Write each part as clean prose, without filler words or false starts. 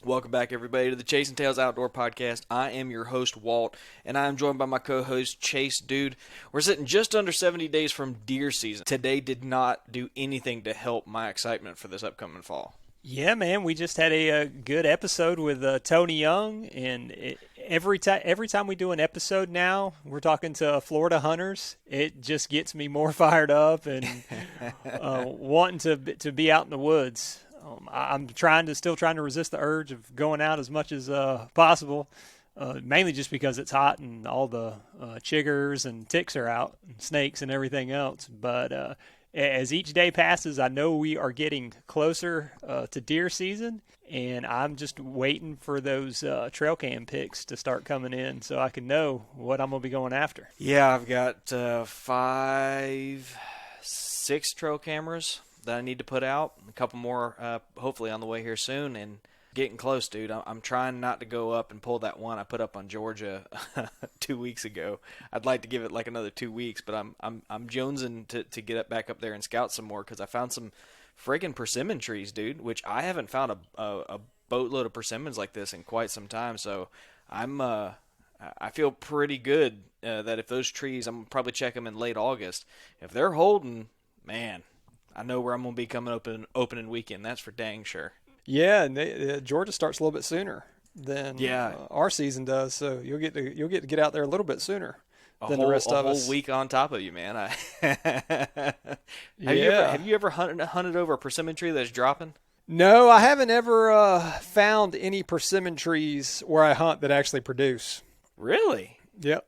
Welcome back, everybody, to the Chasing Tails Outdoor Podcast. I am your host, Walt, and I am joined by my co-host, Chase. Dude, we're sitting just under 70 days from deer season. Today did not do anything to help my excitement for this upcoming fall. Yeah, man, we just had a good episode with Tony Young, and every time we do an episode now, we're talking to Florida hunters. It just gets me more fired up and wanting to be out in the woods. I'm still trying to resist the urge of going out as much as possible, mainly just because it's hot and all the chiggers and ticks are out, and snakes and everything else. But as each day passes, I know we are getting closer to deer season, and I'm just waiting for those trail cam pics to start coming in so I can know what I'm going to be going after. Yeah, I've got 6 trail cameras that I need to put out. A couple more hopefully on the way here soon, and getting close, dude. I'm trying not to go up and pull that one I put up on Georgia 2 weeks ago. I'd like to give it like another 2 weeks, but I'm jonesing to get back up there and scout some more because I found some friggin' persimmon trees, dude, which I haven't found a boatload of persimmons like this in quite some time. So I feel pretty good that if those trees, I'm gonna probably check them in late August. If they're holding, man, I know where I'm gonna be coming opening weekend. That's for dang sure. Yeah, and Georgia starts a little bit sooner than our season does, so you'll get to get out there a little bit sooner than the rest of us. A whole week on top of you, man. Have you ever hunted over a persimmon tree that's dropping? No, I haven't ever found any persimmon trees where I hunt that actually produce. Really? Yep.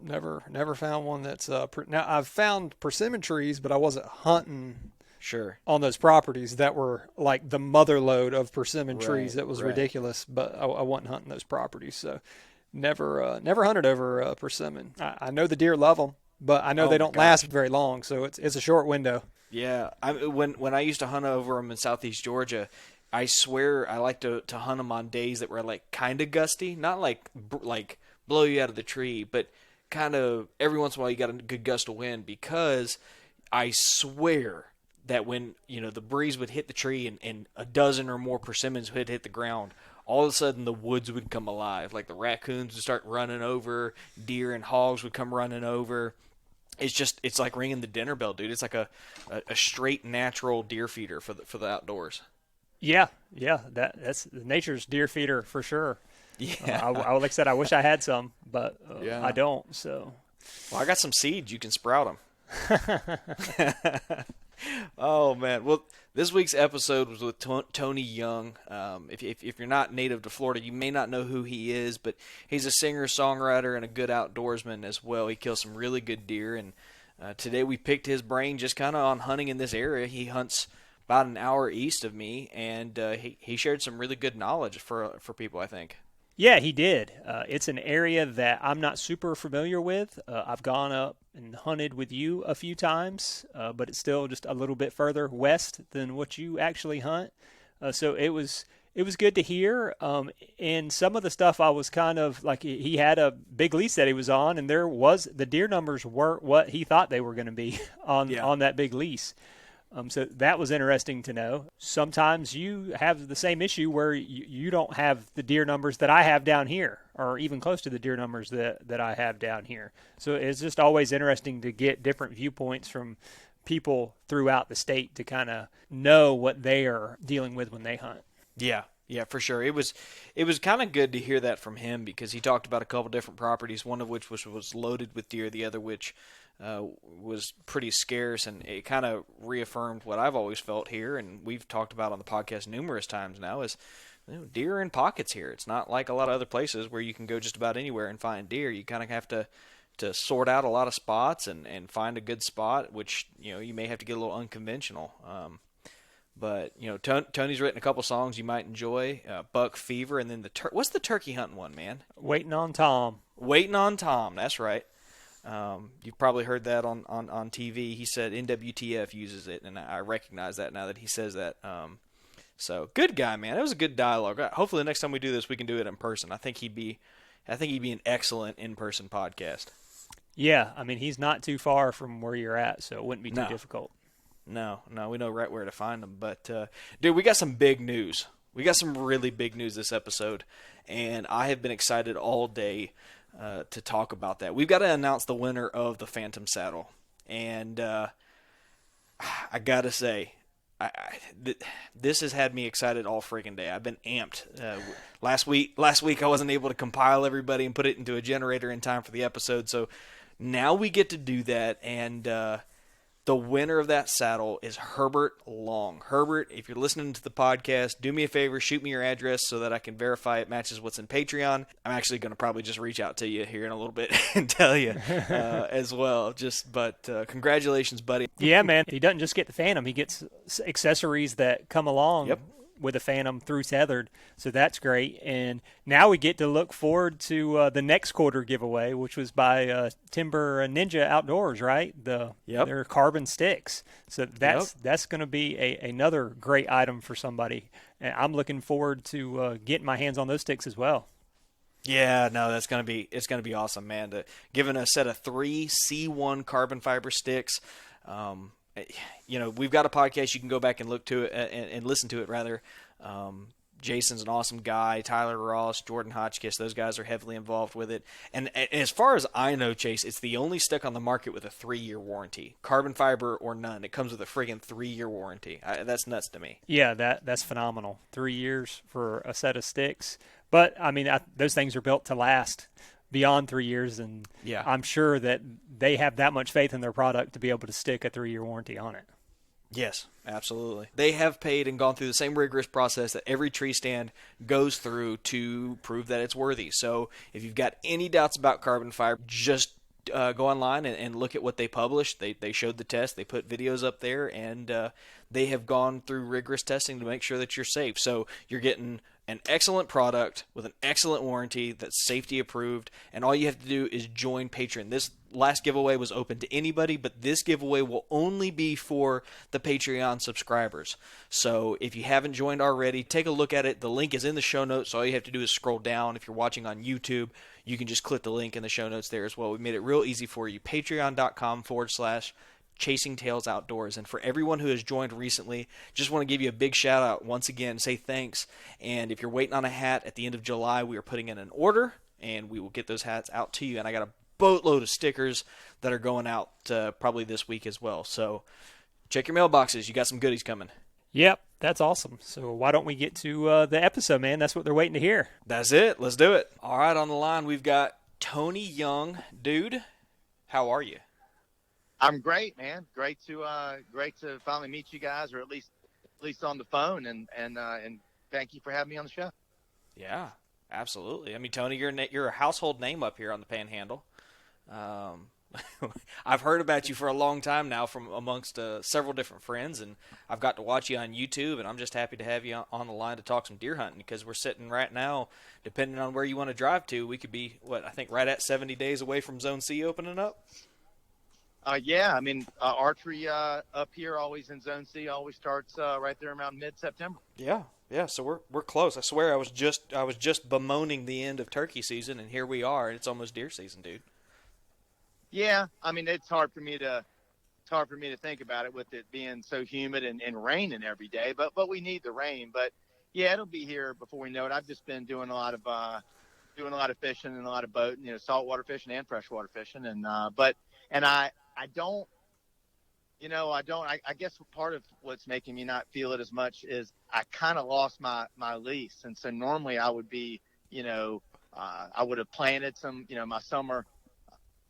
Never found one that's now I've found persimmon trees, but I wasn't hunting. Sure. On those properties that were like the mother load of persimmon trees. That was ridiculous, but I wasn't hunting those properties. So never hunted over persimmon. I know the deer love them, but I know they don't last very long. So it's a short window. Yeah. When I used to hunt over them in southeast Georgia, I swear I like to hunt them on days that were like kind of gusty, not like blow you out of the tree, but kind of every once in a while you got a good gust of wind, because I swear that when, the breeze would hit the tree and a dozen or more persimmons would hit the ground, all of a sudden the woods would come alive. Like the raccoons would start running over, deer and hogs would come running over. It's like ringing the dinner bell, dude. It's like a straight natural deer feeder for the outdoors. Yeah, that's nature's deer feeder for sure. Yeah, like I said, I wish I had some, but I don't. So, well, I got some seeds. You can sprout them. Oh, man. Well, this week's episode was with Tony Young. If you're not native to Florida, you may not know who he is, but he's a singer-songwriter and a good outdoorsman as well. He kills some really good deer, and today we picked his brain just kind of on hunting in this area. He hunts about an hour east of me, and he shared some really good knowledge for people, I think. Yeah, he did. It's an area that I'm not super familiar with. I've gone up and hunted with you a few times, but it's still just a little bit further west than what you actually hunt. So it was good to hear. And some of the stuff I was kind of like, he had a big lease that he was on, and the deer numbers weren't what he thought they were going to be on that big lease. So that was interesting to know. Sometimes you have the same issue where you don't have the deer numbers that I have down here, or even close to the deer numbers that I have down here. So it's just always interesting to get different viewpoints from people throughout the state to kind of know what they are dealing with when they hunt. Yeah, for sure. It was kind of good to hear that from him, because he talked about a couple different properties, one of which was loaded with deer, the other which was pretty scarce, and it kind of reaffirmed what I've always felt here, and we've talked about on the podcast numerous times now, is deer in pockets here. It's not like a lot of other places where you can go just about anywhere and find deer. You kind of have to sort out a lot of spots and find a good spot, which you may have to get a little unconventional. But Tony's written a couple songs you might enjoy, Buck Fever, and then what's the turkey hunting one, man? Waiting on Tom. That's right. You've probably heard that on TV. He said NWTF uses it, and I recognize that now that he says that. So good guy, man. It was a good dialogue. Hopefully the next time we do this, we can do it in person. I think he'd be an excellent in-person podcast. Yeah, I mean, he's not too far from where you're at, so it wouldn't be too difficult. No, we know right where to find him. But, dude, we got some big news. We got some really big news this episode, and I have been excited all day to talk about that. We've got to announce the winner of the Phantom Saddle, and I gotta say, this has had me excited all freaking day. I've been amped. Last week I wasn't able to compile everybody and put it into a generator in time for the episode, so now we get to do that, and the winner of that saddle is Herbert Long. Herbert, if you're listening to the podcast, do me a favor, shoot me your address so that I can verify it matches what's in Patreon. I'm actually going to probably just reach out to you here in a little bit and tell you as well. But congratulations, buddy. Yeah, man. He doesn't just get the Phantom. He gets accessories that come along. Yep. With a Phantom through Tethrd, so that's great. And now we get to look forward to the next quarter giveaway, which was by Timber Ninja Outdoors, right? Their carbon sticks. So that's going to be another great item for somebody. And I'm looking forward to getting my hands on those sticks as well. Yeah, no, it's gonna be awesome, man. Given a set of 3 C1 carbon fiber sticks. We've got a podcast. You can go back and look to it and listen to it, rather. Jason's an awesome guy. Tyler Ross, Jordan Hotchkiss, those guys are heavily involved with it. And as far as I know, Chase, it's the only stick on the market with a 3-year warranty. Carbon fiber or none. It comes with a friggin' 3-year warranty. That's nuts to me. Yeah, that's phenomenal. 3 years for a set of sticks. But, I mean, those things are built to last beyond 3 years, and yeah. I'm sure that they have that much faith in their product to be able to stick a 3-year warranty on it. Yes, absolutely. They have paid and gone through the same rigorous process that every tree stand goes through to prove that it's worthy. So if you've got any doubts about carbon fiber, just go online and look at what they published. They showed the test. They put videos up there, and they have gone through rigorous testing to make sure that you're safe. So you're getting an excellent product with an excellent warranty that's safety approved, and all you have to do is join Patreon. This last giveaway was open to anybody, but this giveaway will only be for the Patreon subscribers. So if you haven't joined already, take a look at it. The link is in the show notes, so all you have to do is scroll down. If you're watching on YouTube, you can just click the link in the show notes there as well. We made it real easy for you. Patreon.com/Chasing Tails Outdoors. And for everyone who has joined recently, just want to give you a big shout out once again, say thanks. And if you're waiting on a hat, at the end of July, we are putting in an order, and we will get those hats out to you. And I got a boatload of stickers that are going out probably this week as well. So check your mailboxes. You got some goodies coming. Yep, that's awesome. So why don't we get to the episode, man? That's what they're waiting to hear. That's it. Let's do it. All right, on the line, we've got Tony Young. Dude, how are you? I'm great, man. Great to finally meet you guys, or at least on the phone, and thank you for having me on the show. Yeah, absolutely. I mean, Tony, you're a household name up here on the Panhandle. I've heard about you for a long time now from amongst several different friends, and I've got to watch you on YouTube, and I'm just happy to have you on the line to talk some deer hunting, because we're sitting right now, depending on where you want to drive to, we could be, I think right at 70 days away from Zone C opening up. Yeah, I mean, archery up here always in Zone C always starts right there around mid-September. Yeah. So we're close. I swear, I was just bemoaning the end of turkey season, and here we are, and it's almost deer season, dude. Yeah, I mean, it's hard for me to think about it with it being so humid and raining every day. But we need the rain. But yeah, it'll be here before we know it. I've just been doing a lot of fishing and a lot of boating, saltwater fishing and freshwater fishing, and I guess part of what's making me not feel it as much is I kind of lost my lease. And so normally I would be, I would have planted some, my summer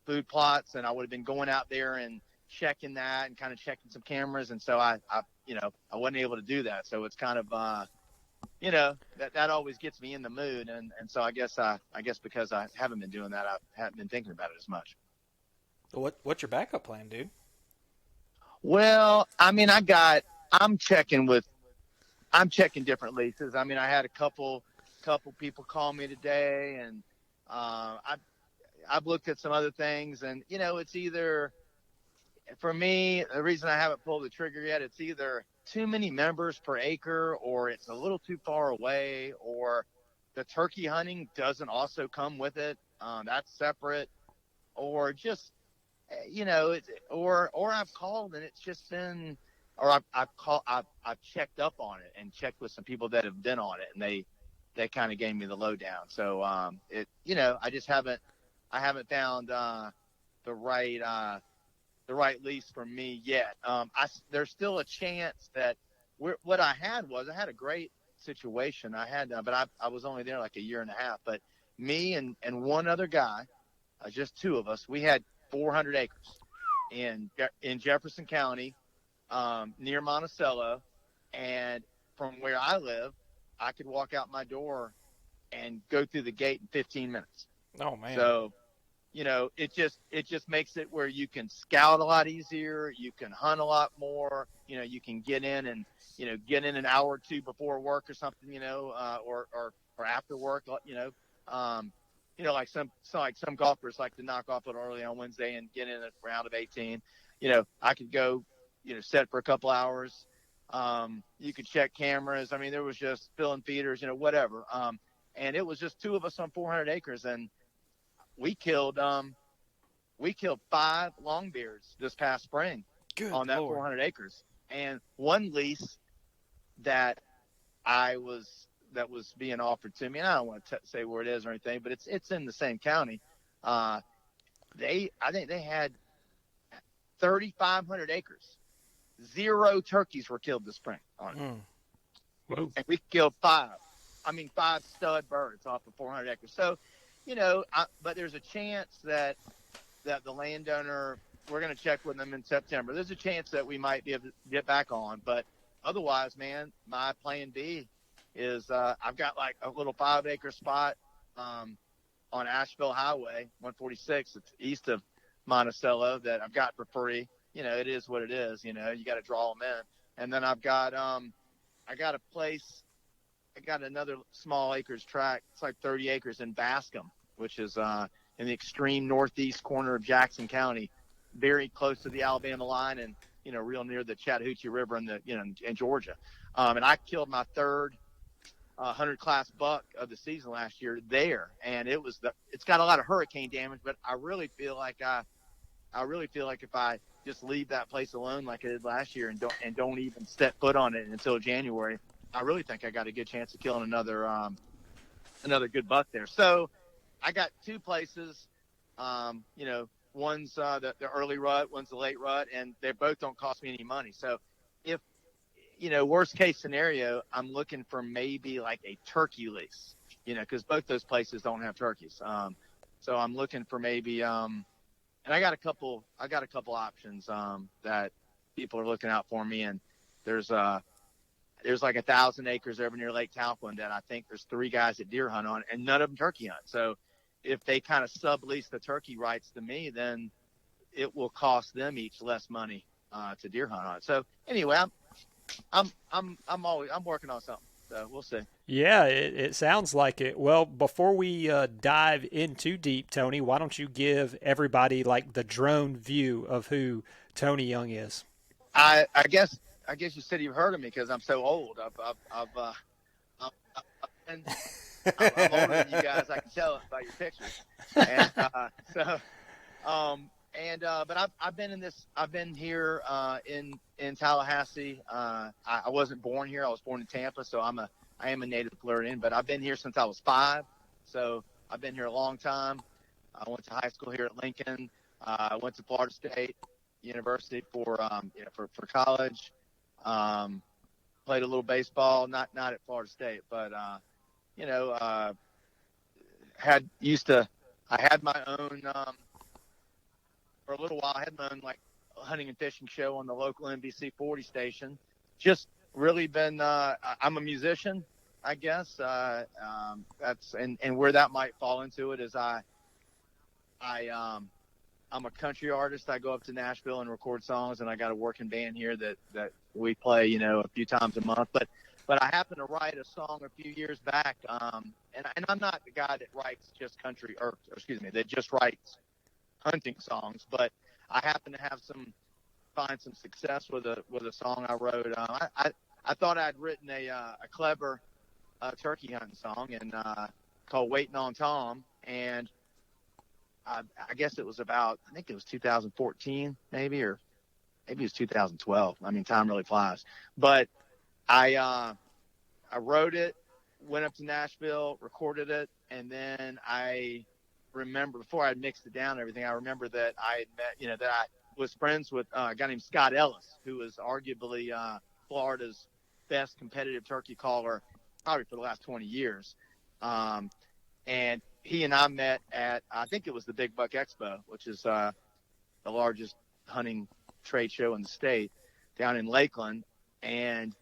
food plots, and I would have been going out there and checking that and kind of checking some cameras. And so I wasn't able to do that. So it's kind of, that always gets me in the mood. And so I guess because I haven't been doing that, I haven't been thinking about it as much. What's your backup plan, dude? Well, I mean, I'm checking different leases. I mean, I had a couple people call me today, and I've looked at some other things, and it's either, for me, the reason I haven't pulled the trigger yet, it's either too many members per acre, or it's a little too far away, or the turkey hunting doesn't also come with it. That's separate, or just, or I've called and it's just been, or I've checked up on it and checked with some people that have been on it, and they kind of gave me the lowdown. So I haven't found the right lease for me yet. There's still a chance that what I had a great situation. But I was only there like a year and a half. But me and one other guy, just two of us, we had 400 acres in Jefferson County, near Monticello, and from where I live, I could walk out my door and go through the gate in 15 minutes. Oh man. So, it just makes it where you can scout a lot easier. You can hunt a lot more. You can get in an hour or two before work or something, or after work, like some golfers like to knock off a little early on Wednesday and get in a round of 18. I could go, set for a couple hours. You could check cameras. I mean, there was just filling feeders, whatever. And it was just two of us on 400 acres, and we killed 5 longbeards this past spring. Good on that Lord. 400 acres. And one lease that was being offered to me, and I don't want to say where it is or anything, but it's in the same county. I think they had 3,500 acres. 0 turkeys were killed this spring on it. Whoa. And we killed 5 stud birds off of 400 acres. So, but there's a chance that the landowner, we're going to check with them in September. There's a chance that we might be able to get back on. But otherwise, man, my plan B is I've got like a little 5-acre spot on Asheville Highway 146. It's east of Monticello that I've got for free. It is what it is. You got to draw them in. And then I got a place. I got another small acres tract. It's like 30 acres in Bascom, which is in the extreme northeast corner of Jackson County, very close to the Alabama line, and real near the Chattahoochee River in Georgia. And I killed my third 100 class buck of the season last year there, and it's got a lot of hurricane damage, but I really feel like if I just leave that place alone like I did last year and don't even step foot on it until January, I really think I got a good chance of killing another good buck there. So I got 2 places. One's the early rut, one's the late rut, and they both don't cost me any money. So if worst case scenario, I'm looking for maybe like a turkey lease, because both those places don't have turkeys. So I'm looking for maybe and I got a couple options that people are looking out for me, and there's like 1,000 acres over near Lake Talquin that I think there's 3 guys that deer hunt on, and none of them turkey hunt. So if they kind of sublease the turkey rights to me, then it will cost them each less money to deer hunt on. So anyway, I'm working on something. So we'll see. Yeah, it sounds like it. Well, before we dive in too deep, Tony, why don't you give everybody like the drone view of who Tony Young is? I guess you said you've heard of me because I'm so old. I'm older than you guys. I can tell it by your pictures. But I've been here in Tallahassee. I wasn't born here. I was born in Tampa, so I am a native Floridian. But I've been here since I was 5, so I've been here a long time. I went to high school here at Lincoln. I went to Florida State University for college. Played a little baseball, not at Florida State, but I had my own for a little while. I had my own like hunting and fishing show on the local NBC 40 station. Just really been I'm a musician, I guess. That's and where that might fall into it is I'm a country artist. I go up to Nashville and record songs, and I got a working band here that we play, a few times a month. But I happened to write a song a few years back, and I'm not the guy that writes just country, that just writes hunting songs. But I happen to find some success with a song I wrote. I thought I'd written a clever turkey hunting song called "Waiting on Tom," and I guess it was I think it was 2014 maybe, or maybe it was 2012. I mean, time really flies. But I wrote it, went up to Nashville, recorded it, and then I remember before I mixed it down and everything, I remember that I had met, that I was friends with a guy named Scott Ellis, who was arguably Florida's best competitive turkey caller probably for the last 20 years. And he and I met at, I think it was the Big Buck Expo, which is the largest hunting trade show in the state down in Lakeland. And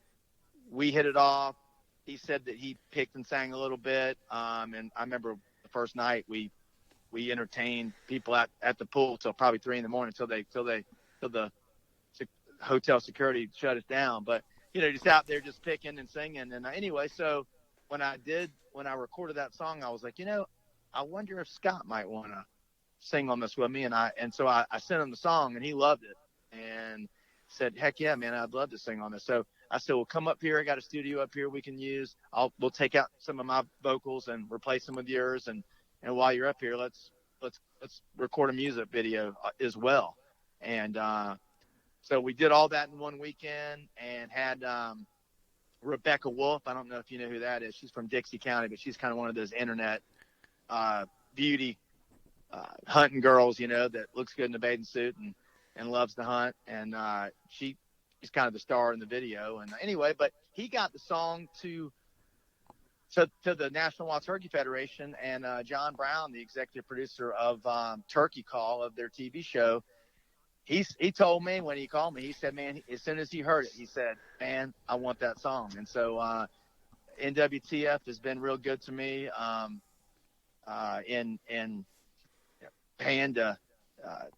we hit it off. He said that he picked and sang a little bit. And I remember the first night we entertained people at the pool till probably 3 a.m. till the hotel security shut us down. But, just out there just picking and singing. And anyway, so when I recorded that song, I was like, I wonder if Scott might want to sing on this with me. And so I sent him the song, and he loved it and said, heck yeah, man, I'd love to sing on this. So I said, well, come up here. I got a studio up here we can use. We'll take out some of my vocals and replace them with yours. And while you're up here, let's record a music video as well. And so we did all that in one weekend and had Rebecca Wolf. I don't know if you know who that is. She's from Dixie County, but she's kind of one of those internet beauty hunting girls, that looks good in a bathing suit and loves to hunt. And she's kind of the star in the video. And anyway, but he got the song to the National Wild Turkey Federation, and John Brown, the executive producer of Turkey Call, of their TV show, he told me when he called me, he said, man, as soon as he heard it, he said, man, I want that song. And so NWTF has been real good to me in paying to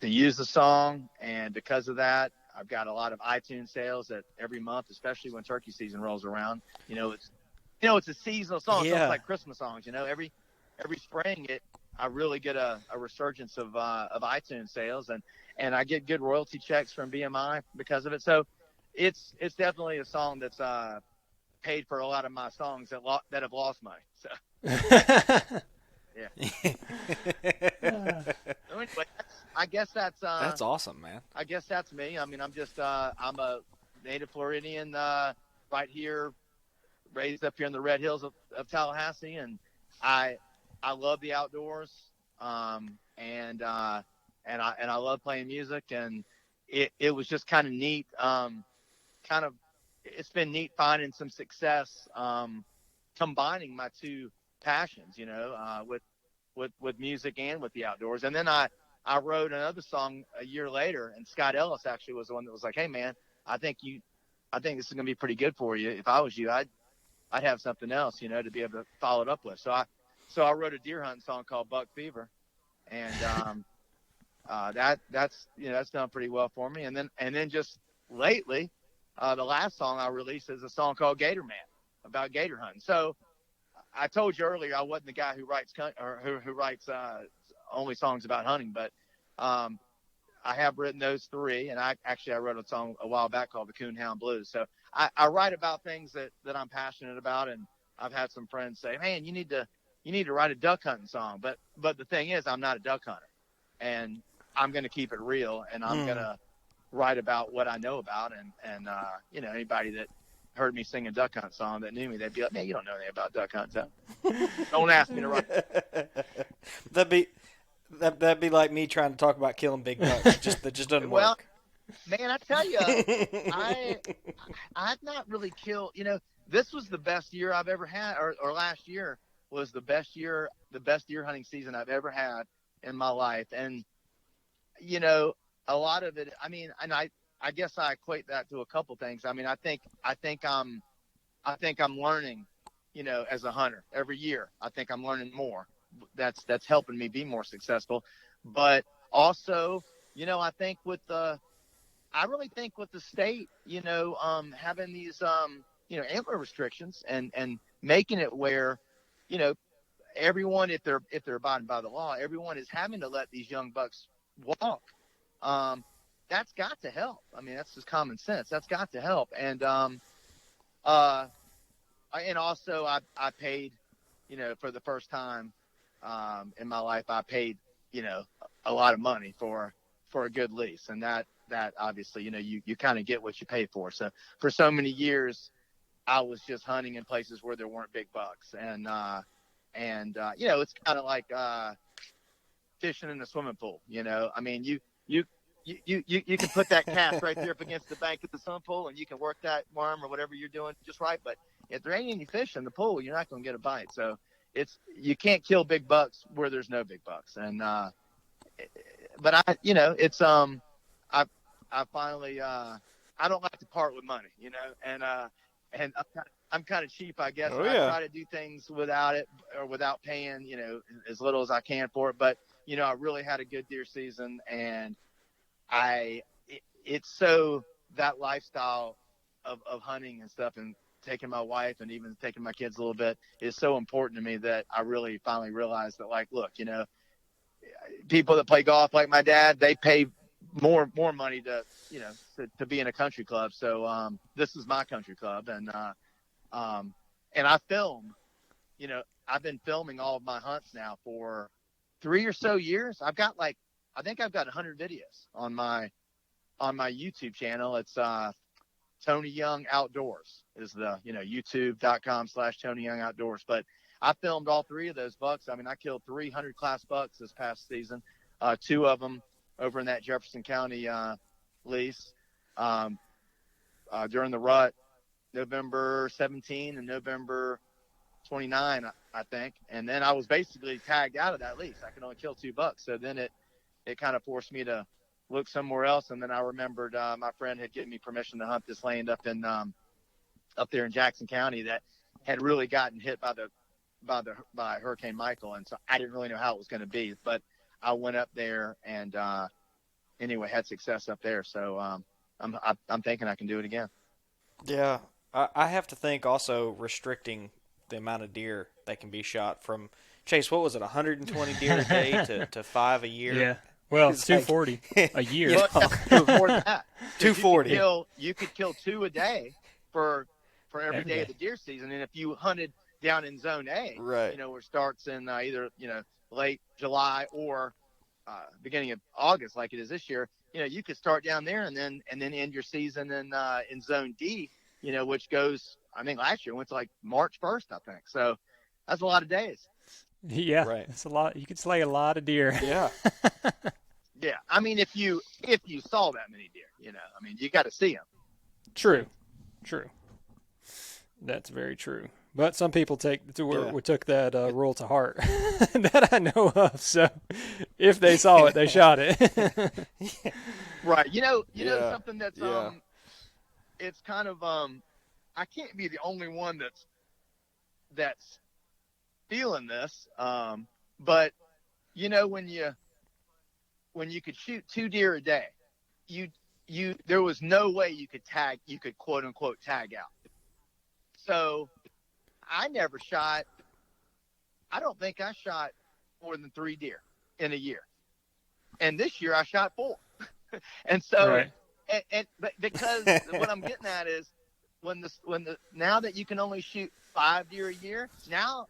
use the song. And because of that, I've got a lot of iTunes sales that every month, especially when turkey season rolls around. It's a seasonal song. Yeah. It's like Christmas songs. Every spring I really get a resurgence of iTunes sales, and I get good royalty checks from BMI because of it. So it's definitely a song that's paid for a lot of my songs that have lost money. So yeah. So anyway, I guess that's awesome, man. I guess that's me. I mean, I'm just I'm a native Floridian right here, raised up here in the Red Hills of Tallahassee, and I love the outdoors, and I love playing music, and it was just kind of neat. It's been neat finding some success combining my two passions, with music and with the outdoors. And then I wrote another song a year later, and Scott Ellis actually was the one that was like, hey man, I think this is gonna be pretty good for you. If I was you, I'd have something else, to be able to follow it up with. So I wrote a deer hunting song called Buck Fever, and that's done pretty well for me. And then just lately, the last song I released is a song called Gator Man, about gator hunting. So I told you earlier I wasn't the guy who writes who writes only songs about hunting, but I have written those three, and I wrote a song a while back called the Coonhound Blues. So I write about things that I'm passionate about, and I've had some friends say, man, you need to write a duck hunting song. But the thing is, I'm not a duck hunter, and I'm going to keep it real, and I'm going to write about what I know about. And anybody that heard me sing a duck hunt song that knew me, they'd be like, man, you don't know anything about duck hunting. So don't ask me to write. That'd be like me trying to talk about killing big bucks. That just doesn't work. Man, I tell you, I've not really killed. This was the best year I've ever had, or last year was the best deer hunting season I've ever had in my life. And a lot of it. I mean, and I guess I equate that to a couple things. I mean, I think I'm learning, as a hunter every year. I think I'm learning more. That's helping me be more successful. But also, I think I really think with the state, having these, antler restrictions and making it where, everyone, if they're abiding by the law, everyone is having to let these young bucks walk. That's got to help. I mean, that's just common sense. That's got to help. And also I paid, for the first time in my life, I paid, a lot of money for a good lease, and that obviously, you kind of get what you pay for. So for so many years, I was just hunting in places where there weren't big bucks. And it's kind of like fishing in a swimming pool. I mean, you can put that cast right there up against the bank of the swimming pool, and you can work that worm or whatever you're doing just right. But if there ain't any fish in the pool, you're not going to get a bite. So you can't kill big bucks where there's no big bucks. And but I finally I don't like to part with money, and I'm kind of cheap, I guess. Oh, and yeah. I try to do things without it or without paying, as little as I can for it. But I really had a good deer season, and it's so that lifestyle of hunting and stuff, and taking my wife and even taking my kids a little bit is so important to me that I really finally realized that, like, look, people that play golf like my dad, they pay more money to be in a country club. So this is my country club, and I film. I've been filming all of my hunts now for 3 or so years. I think I've got 100 videos on my YouTube channel. It's Tony Young Outdoors is the youtube.com/Tony Young Outdoors. But I filmed all 3 of those bucks. I mean, I killed 300 class bucks this past season. 2 of them over in that Jefferson County lease during the rut, November 17 and November 29, I think. And then I was basically tagged out of that lease. I could only kill 2 bucks. So then it kind of forced me to look somewhere else. And then I remembered my friend had given me permission to hunt this land up there in Jackson County that had really gotten hit by Hurricane Michael. And so I didn't really know how it was going to be, but I went up there and anyway, had success up there. So I'm thinking I can do it again. Yeah. I have to think also restricting the amount of deer that can be shot from, Chase, what was it, 120 deer a day to 5 a year? Yeah. Well, it's 240 a year. Well, more than that. 240. You could kill 2 a day for every day of the deer season. And if you hunted down in Zone A, right, where it starts in either late July or beginning of August, like it is this year, you could start down there and then end your season in Zone D, which goes, I think last year went to like March 1st, I think. So that's a lot of days. Yeah, right. It's a lot. You could slay a lot of deer. Yeah. Yeah. I mean, if you saw that many deer, I mean, you got to see them. True. That's very true. But some people took that rule to heart that I know of. So if they saw it, they shot it. Right. Something that's it's kind of I can't be the only one that's feeling this. But when you could shoot 2 deer a day, there was no way you could quote unquote tag out. So I don't think I shot more than 3 deer in a year. And this year I shot 4. And so, right. but because what I'm getting at is now that you can only shoot 5 deer a year, now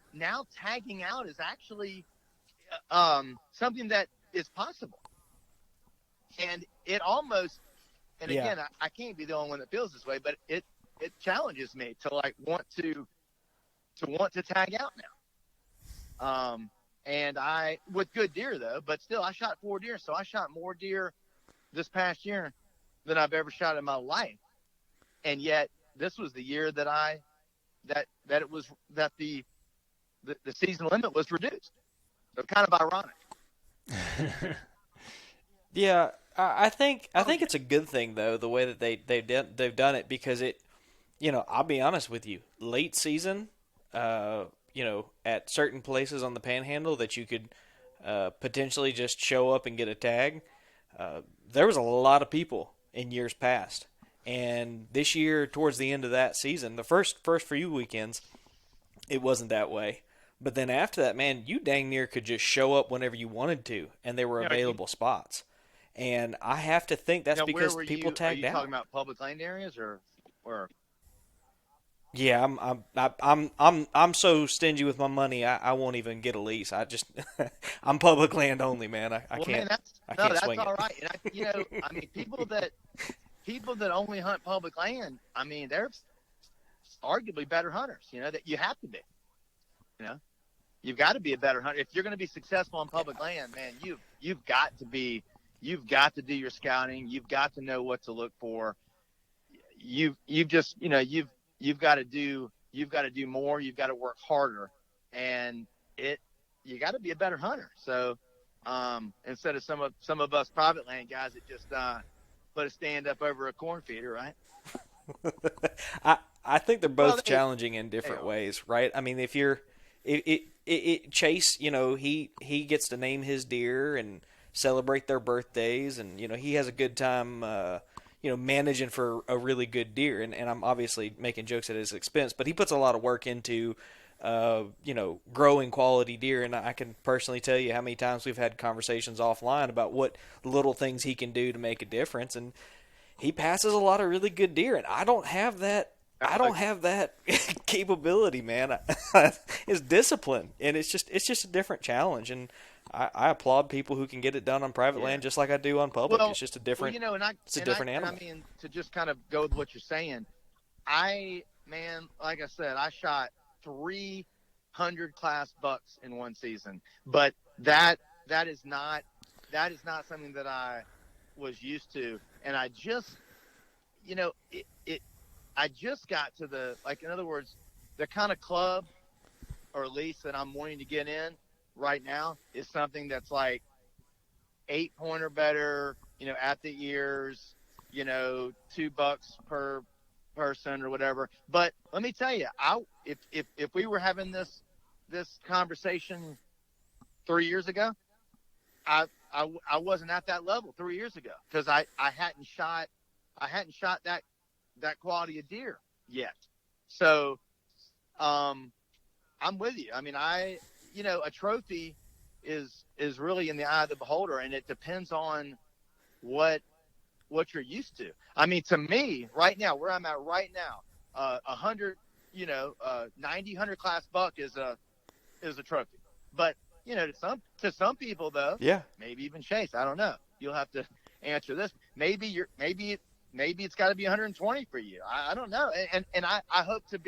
tagging out is actually something that is possible. And it almost, and again, I can't be the only one that feels this way, but it challenges me to want to tag out now. And I, with good deer though, but still I shot 4 deer. So I shot more deer this past year than I've ever shot in my life. And yet this was the year that the season limit was reduced. So kind of ironic. Yeah. I think it's a good thing though, the way that they've done it, because it, I'll be honest with you, late season, at certain places on the Panhandle that you could potentially just show up and get a tag. There was a lot of people in years past, and this year towards the end of that season, the first few weekends, it wasn't that way. But then after that, man, you dang near could just show up whenever you wanted to, and there were available spots. And I have to think that's because people tagged out. Are you talking about public land areas or? Yeah, I'm so stingy with my money. I won't even get a lease. I just I'm public land only, man. I Well, can't man, that's I no, can't that's swing it. all right. And I mean, people that only hunt public land, I mean, they're arguably better hunters. That you have to be. You know, you've got to be a better hunter if you're going to be successful on public land. Man, you've got to do your scouting. You've got to know what to look for. You've just you've got to do more. You've got to work harder, and you got to be a better hunter. So instead of some of us private land guys that just put a stand up over a corn feeder, right? I think they're Well, both challenging in different ways, right? I mean, if you're Chase, he gets to name his deer and celebrate their birthdays, and he has a good time managing for a really good deer, and I'm obviously making jokes at his expense, but he puts a lot of work into growing quality deer, and I can personally tell you how many times we've had conversations offline about what little things he can do to make a difference, and he passes a lot of really good deer, and I don't have that. I don't have that capability, man. It's discipline, and it's just a different challenge, and I applaud people who can get it done on private land just like I do on public. It's just a different. It's a different animal. And I mean, to just kind of go with what you're saying, man, like I said, I shot 300 class bucks in one season, but that is not something that I was used to, and I just, I just got to in other words, the kind of club or lease that I'm wanting to get in right now is something that's like 8-point or better, at the ears, $2 per person or whatever. But let me tell you, if we were having this conversation 3 years ago, I wasn't at that level 3 years ago because I hadn't shot that quality of deer yet. So I'm with you. I mean, a trophy is really in the eye of the beholder, and it depends on what you're used to. I mean, to me right now, where I'm at right now, 100 100 class buck is a trophy. But to some people though, maybe even Chase, I don't know, you'll have to answer this. Maybe it's got to be 120 for you. I don't know. And I hope to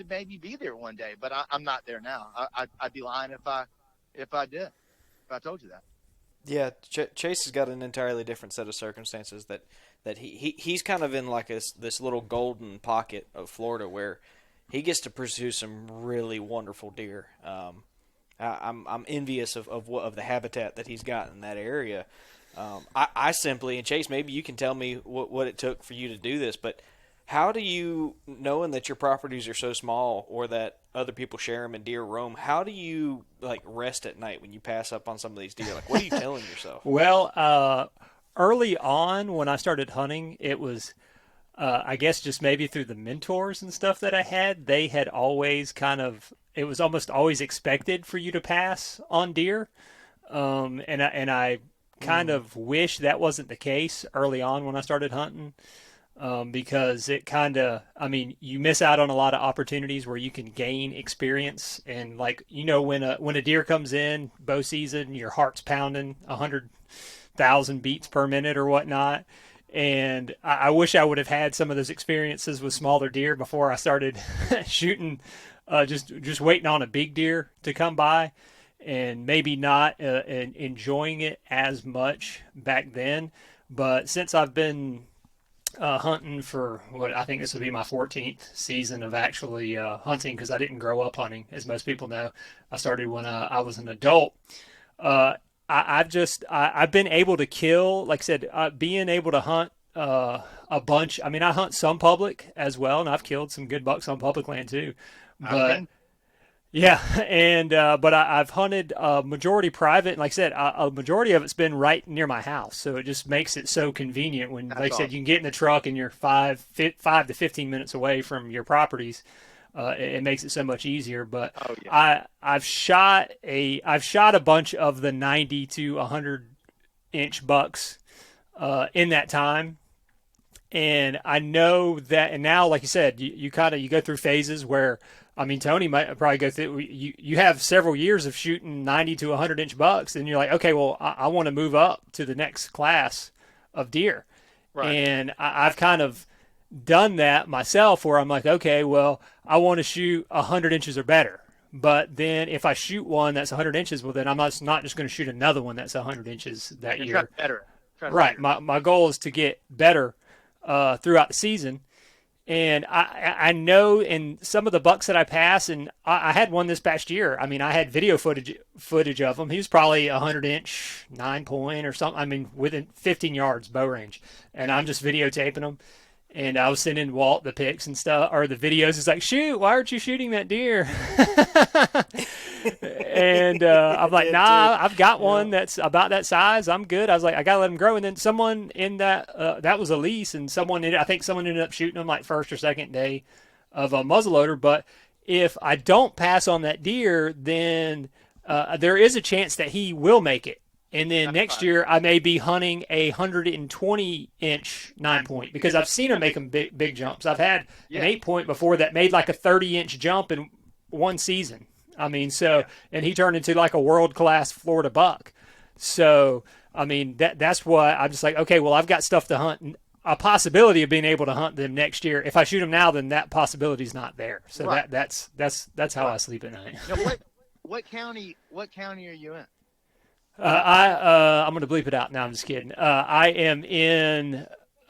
maybe be there one day, but I'm not there now. I'd be lying if I did, if I told you that. Yeah, Chase has got an entirely different set of circumstances that he's kind of in like this little golden pocket of Florida where he gets to pursue some really wonderful deer. I'm envious of the habitat that he's got in that area. I simply, and Chase, maybe you can tell me what it took for you to do this, but how do you, knowing that your properties are so small or that other people share them and deer roam, how do you rest at night when you pass up on some of these deer? What are you telling yourself? Well, early on when I started hunting, it was, I guess just maybe through the mentors and stuff that I had, they had always it was almost always expected for you to pass on deer. And I kind of wish that wasn't the case early on when I started hunting. Because it you miss out on a lot of opportunities where you can gain experience. And when a deer comes in bow season, your heart's pounding 100,000 beats per minute or whatnot. And I wish I would have had some of those experiences with smaller deer before I started shooting, just waiting on a big deer to come by and maybe not enjoying it as much back then. But since I've been hunting for I think this will be my 14th season of actually hunting, because I didn't grow up hunting, as most people know. I started when I was an adult. I've been able to kill, like I said, being able to hunt a bunch. I mean, I hunt some public as well, and I've killed some good bucks on public land too. But yeah, and but I've hunted majority private, and like I said, a majority of it's been right near my house, so it just makes it so convenient when, like I said, you can get in the truck and you're 5 to 15 minutes away from your properties. It makes it so much easier. But I've shot a bunch of the 90 to 100 inch bucks in that time, And I know that, and now, like you said, you kind of you go through phases where, I mean, Tony might probably go through. You have several years of shooting 90 to 100-inch bucks, and you're like, okay, well, I want to move up to the next class of deer, Right. and I've kind of done that myself, where I'm like, okay, well, I want to shoot 100 inches or better. But then if I shoot one that's 100 inches, well, then I'm not just going to shoot another one that's 100 inches that And year. try better. Try to Right. better. My goal is to get better throughout the season. And I know in some of the bucks that I pass, and I had one this past year. I mean, I had video footage of him. He was probably 100-inch, 9-point or something. I mean, within 15 yards bow range. And I'm just videotaping him. And I was sending Walt the pics and stuff, or the videos. He's like, shoot, why aren't you shooting that deer? And I'm like, nah, I've got one that's about that size. I'm good. I was like, I got to let him grow. And then someone in that was a lease, and I think someone ended up shooting him like first or second day of a muzzleloader. But if I don't pass on that deer, then there is a chance that he will make it. And then next year, I may be hunting a 120-inch 9-point, because I've seen him make them big jumps. I've had an 8-point before that made like a 30-inch jump in one season. I mean, and he turned into like a world-class Florida buck. So, I mean, that's why I'm just like, okay, well, I've got stuff to hunt, a possibility of being able to hunt them next year. If I shoot them now, then that possibility is not there. So that's how I sleep at night. Now, what county are you in? I'm going to bleep it out. No, I'm just kidding. I am in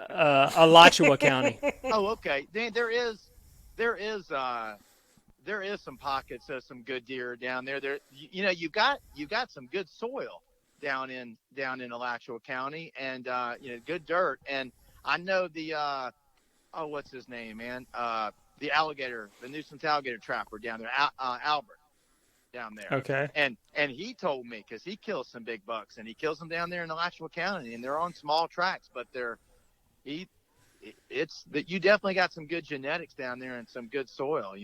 Alachua County. Oh, okay. Then there is some pockets of some good deer down there. You got some good soil down in Alachua County, and good dirt. And I know the what's his name, man? The nuisance alligator trapper down there, Albert. Down there. Okay. And he told me, because he kills some big bucks, and he kills them down there in Alachua County, and they're on small tracks, but you definitely got some good genetics down there and some good soil,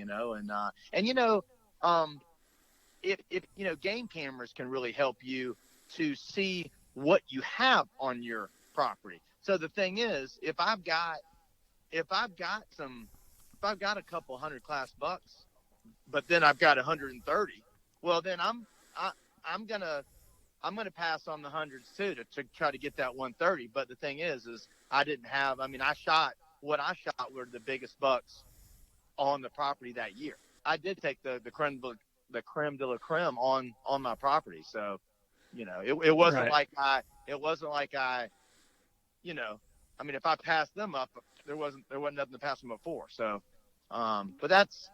if game cameras can really help you to see what you have on your property. So the thing is, if I've got a couple 100-class bucks, but then I've got 130. Well, then I'm gonna pass on the hundreds too to try to get that 130. But the thing is I shot were the biggest bucks on the property that year. I did take the creme de la creme on my property. So, it wasn't like I, if I passed them up, there wasn't nothing to pass them up for. So, but that's,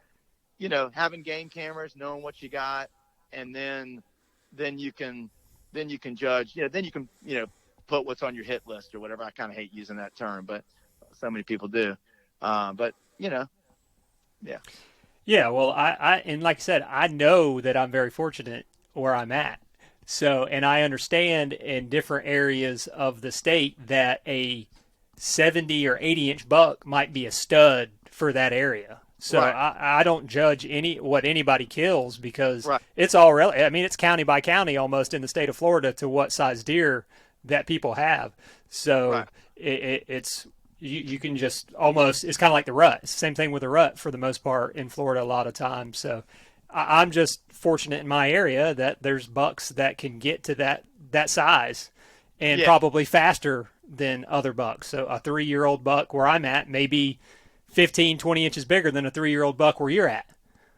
having game cameras, knowing what you got, and then you can judge, then you can, put what's on your hit list or whatever. I kind of hate using that term, but so many people do. But yeah. Yeah. Well, and like I said, I know that I'm very fortunate where I'm at. So, and I understand in different areas of the state that a 70 or 80-inch buck might be a stud for that area. So I don't judge what anybody kills, because it's all it's county by county almost in the state of Florida to what size deer that people have. So it's you can just almost, it's kind of like the rut. It's the same thing with the rut for the most part in Florida a lot of times. So I'm just fortunate in my area that there's bucks that can get to that size and probably faster than other bucks. So a 3-year-old buck where I'm at may be 15, 20 inches bigger than a 3-year-old buck where you're at.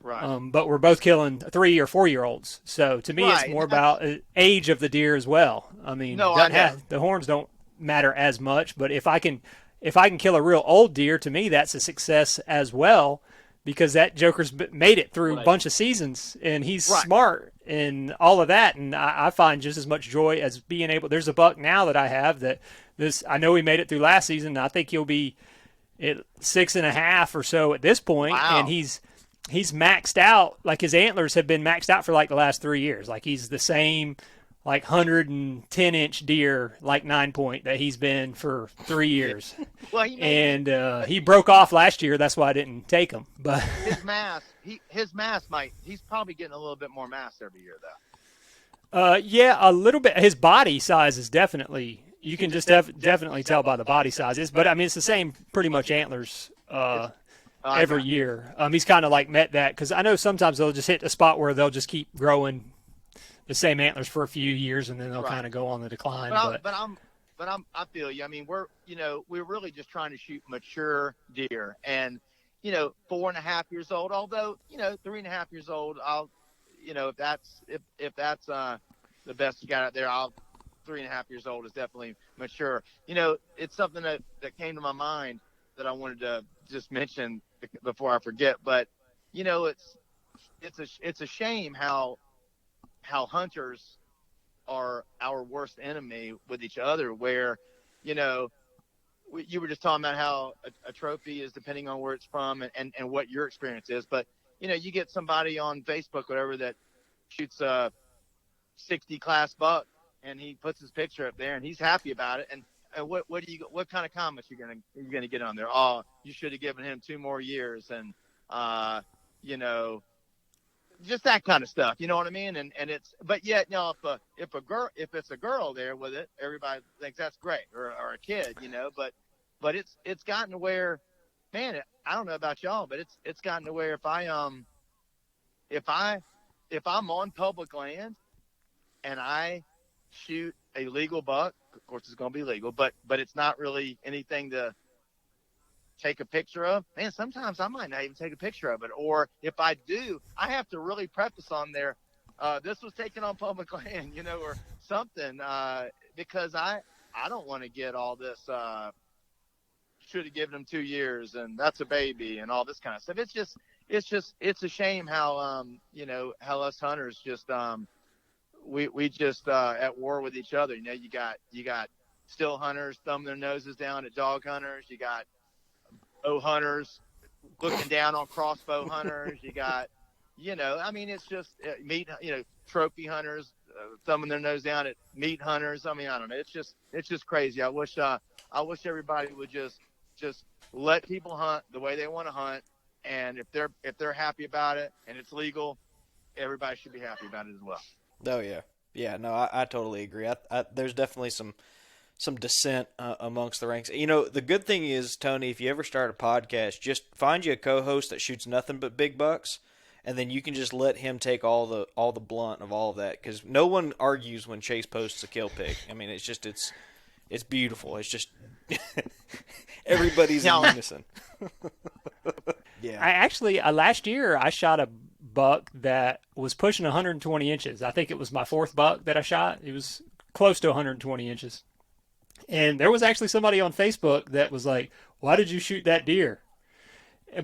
Right. But we're both killing 3 or 4-year-olds. So to me, it's more about age of the deer as well. I mean, the horns don't matter as much, but if I can kill a real old deer, to me, that's a success as well, because that joker's made it through a bunch of seasons, and he's smart and all of that. And I find just as much joy as being able, there's a buck now that I have I know he made it through last season, and I think he'll be at 6.5 or so at this point, and he's maxed out. Like, his antlers have been maxed out for like the last 3 years. Like, he's the same like 110-inch deer, like 9-point, that he's been for 3 years. Well, he broke off last year. That's why I didn't take him. But his mass he's probably getting a little bit more mass every year though. Yeah, a little bit. His body size is definitely you can just definitely tell by the body sizes. But I mean, it's the same pretty much antlers every year. He's kind of like met that, because I know sometimes they'll just hit a spot where they'll just keep growing the same antlers for a few years, and then they'll kind of go on the decline. I feel you. I mean, we're really just trying to shoot mature deer, and 4.5 years old. Although 3.5 years old, if that's the best you got out there, 3.5 years old is definitely mature. It's something that came to my mind that I wanted to just mention before I forget. But it's a shame how hunters are our worst enemy with each other, where you were just talking about how a trophy is depending on where it's from and what your experience is. But you get somebody on Facebook, whatever, that shoots a 60 class buck, and he puts his picture up there and he's happy about it, and what kind of comments you're gonna get on there? Oh, you should have given him 2 more years, and just that kind of stuff, you know what I mean? And it's, but yet, if it's a girl there with it, everybody thinks that's great, or a kid, but it's gotten to where, man, I don't know about y'all, but it's gotten to where if I'm on public land and I shoot a legal buck, of course it's going to be legal, but it's not really anything to take a picture of, man, sometimes I might not even take a picture of it. Or if I do, I have to really preface on there, this was taken on public land, or something, because I don't want to get all this, should have given him 2 years and that's a baby and all this kind of stuff. It's a shame how, how us hunters just, we just, at war with each other. You got still hunters thumbing their noses down at dog hunters. You got bow hunters looking down on crossbow hunters. You got, it's just meat, trophy hunters thumbing their nose down at meat hunters. I mean, I don't know. It's just crazy. I wish everybody would just let people hunt the way they want to hunt. And if they're happy about it and it's legal, everybody should be happy about it as well. Oh yeah. Yeah, no, I totally agree. There's definitely some dissent amongst the ranks. The good thing is, Tony, if you ever start a podcast, just find you a co-host that shoots nothing but big bucks, and then you can just let him take all the blunt of all of that, because no one argues when Chase posts a kill pig. I mean, it's beautiful. It's just everybody's in unison. Yeah. I actually last year I shot a buck that was pushing 120 inches. I think it was my 4th buck that I shot. It was close to 120 inches. And there was actually somebody on Facebook that was like, "Why did you shoot that deer?"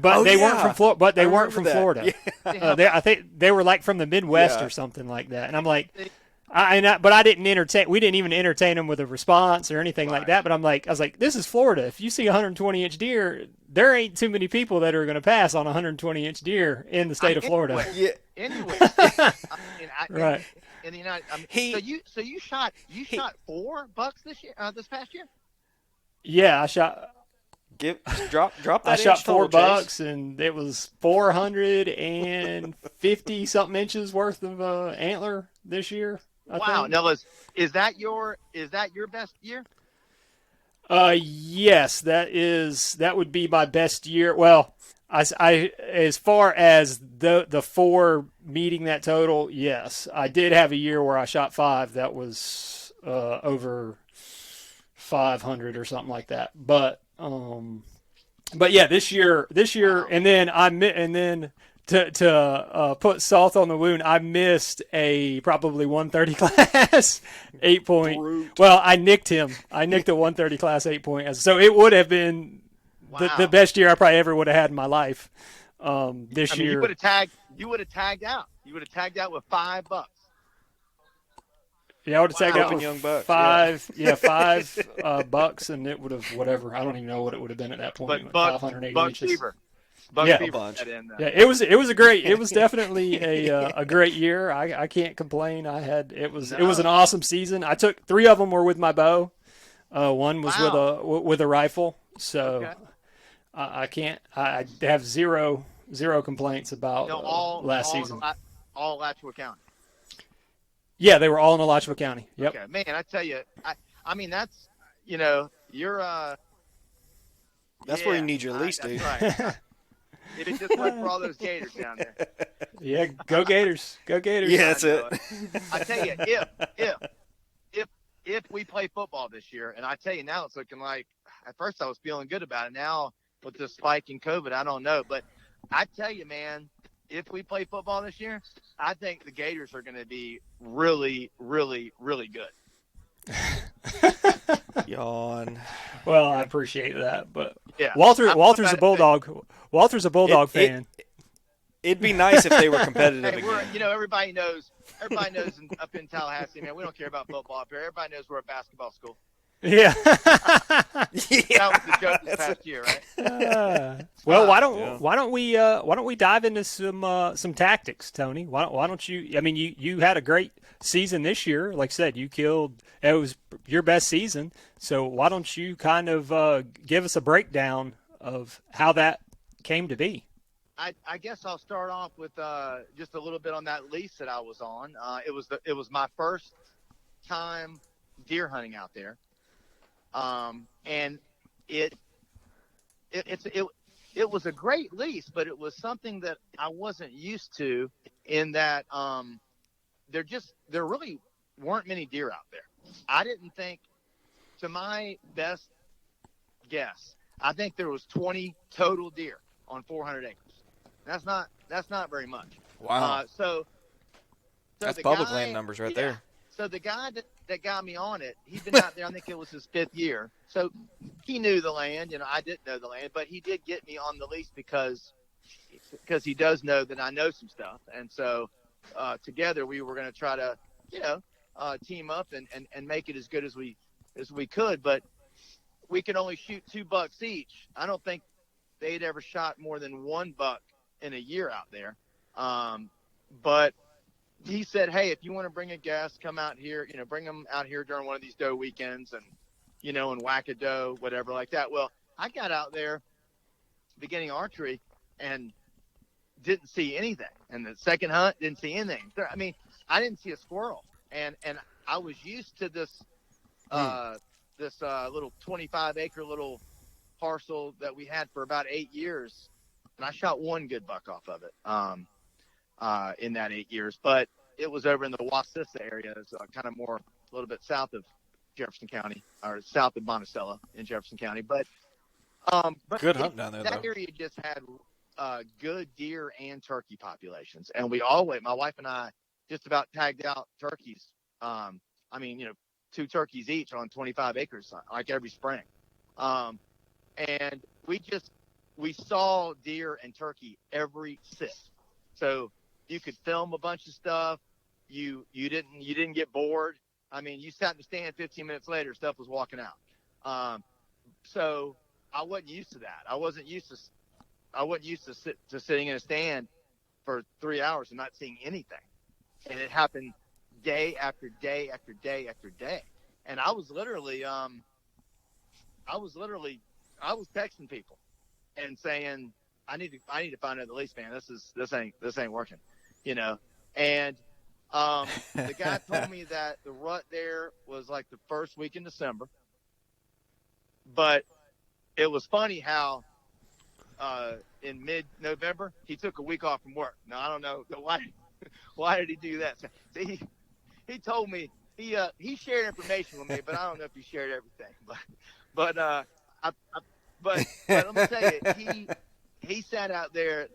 But they weren't from Florida. But they weren't from Florida. Yeah. I think they were like from the Midwest or something like that. And I'm like, but I didn't entertain. We didn't even entertain them with a response or anything like that. But I was like, this is Florida. If you see a 120-inch deer, there ain't too many people that are going to pass on a 120-inch deer in the state of Florida. Anyway, right. In the United, so you shot 4 bucks this past year? Yeah, I shot. Drop that. I shot 4 bucks, and it was 450 something inches worth of antler this year. Wow! Think. Now, is that your best year? Yes, that would be my best year. Well, I as far as the 4 meeting that total, yes, I did have a year where I shot 5 that was over 500 or something like that. But yeah, this year, wow. and then to put salt on the wound, I missed a probably 130 class 8-point. Brute. Well, I nicked him. I nicked a 130 class 8-point. So it would have been the best year I probably ever would have had in my life. This year, you would have tagged out. You would have tagged out with 5 bucks. Yeah, I would have tagged out with young bucks. 5 bucks, and it would have whatever. I don't even know what it would have been at that point. But 580 Buck inches. Fever. Yeah, It was a great. It was definitely a great year. I can't complain. It was an awesome season. I took 3 of them were with my bow. One was with a rifle. So I have zero complaints about last season. All Alachua County. Yeah, they were all in Alachua County. Yep. Okay, man, I tell you, I mean that's you're That's where you need your lease, that's dude. right. It just went for all those gators down there. Yeah, go Gators. Go Gators. Yeah, that's it. I tell you, if we play football this year, and I tell you now, it's looking like, at first I was feeling good about it. Now with the spike in COVID, I don't know. But I tell you, man, if we play football this year, I think the Gators are going to be really, really, really good. Yawn. Well, I appreciate that, but Yeah, Walter's a Bulldog. Walter's a Bulldog fan. It'd be nice if they were competitive again. Everybody knows up in Tallahassee, man, we don't care about football up here. Everybody knows we're a basketball school. Yeah. That was the joke this past year, right? Well, why don't we dive into some tactics, Tony? Why don't you? I mean, you had a great season this year. Like I said, it was your best season. So why don't you kind of give us a breakdown of how that came to be? I guess I'll start off with just a little bit on that lease that I was on. It was my first time deer hunting out there, and it was a great lease, but it was something that I wasn't used to. In that there really weren't many deer out there. I didn't think, to my best guess, I think there was 20 total deer on 400 acres. That's not very much. Wow. So that's the public guy, land numbers right there. So the guy that got me on it, he'd been out there. I think it was his 5th year. So he knew the land. I didn't know the land, but he did get me on the lease because he does know that I know some stuff. And so together we were going to try to, team up and make it as good as we could. But we could only shoot 2 bucks each. I don't think they'd ever shot more than 1 buck in a year out there. But he said, hey, if you want to bring a guest, come out here, bring them out here during one of these doe weekends and whack a doe, whatever like that. Well, I got out there beginning archery and didn't see anything. And the second hunt, didn't see anything. I mean, I didn't see a squirrel. And I was used to this little 25-acre little parcel that we had for about 8 years. And I shot 1 good buck off of it in that 8 years. But it was over in the Wasissa area, so kind of more a little bit south of Jefferson County, or south of Monticello in Jefferson County. But good hunt down there, that though. area just had good deer and turkey populations. And my wife and I just about tagged out turkeys. 2 turkeys each on 25 acres, like every spring. And we saw deer and turkey every sit. So you could film a bunch of stuff. You didn't get bored. I mean, you sat in the stand 15 minutes later, stuff was walking out. So I wasn't used to that. I wasn't used to sitting in a stand for 3 hours and not seeing anything. And it happened day after day after day after day. And I was literally texting people and saying, I need to find another lease, man. This ain't working, And the guy told me that the rut there was like the first week in December. But it was funny how in mid-November he took a week off from work. Now I don't know why did he do that. So he told me he shared information with me, but I don't know if he shared everything. But let me tell you, he sat out there.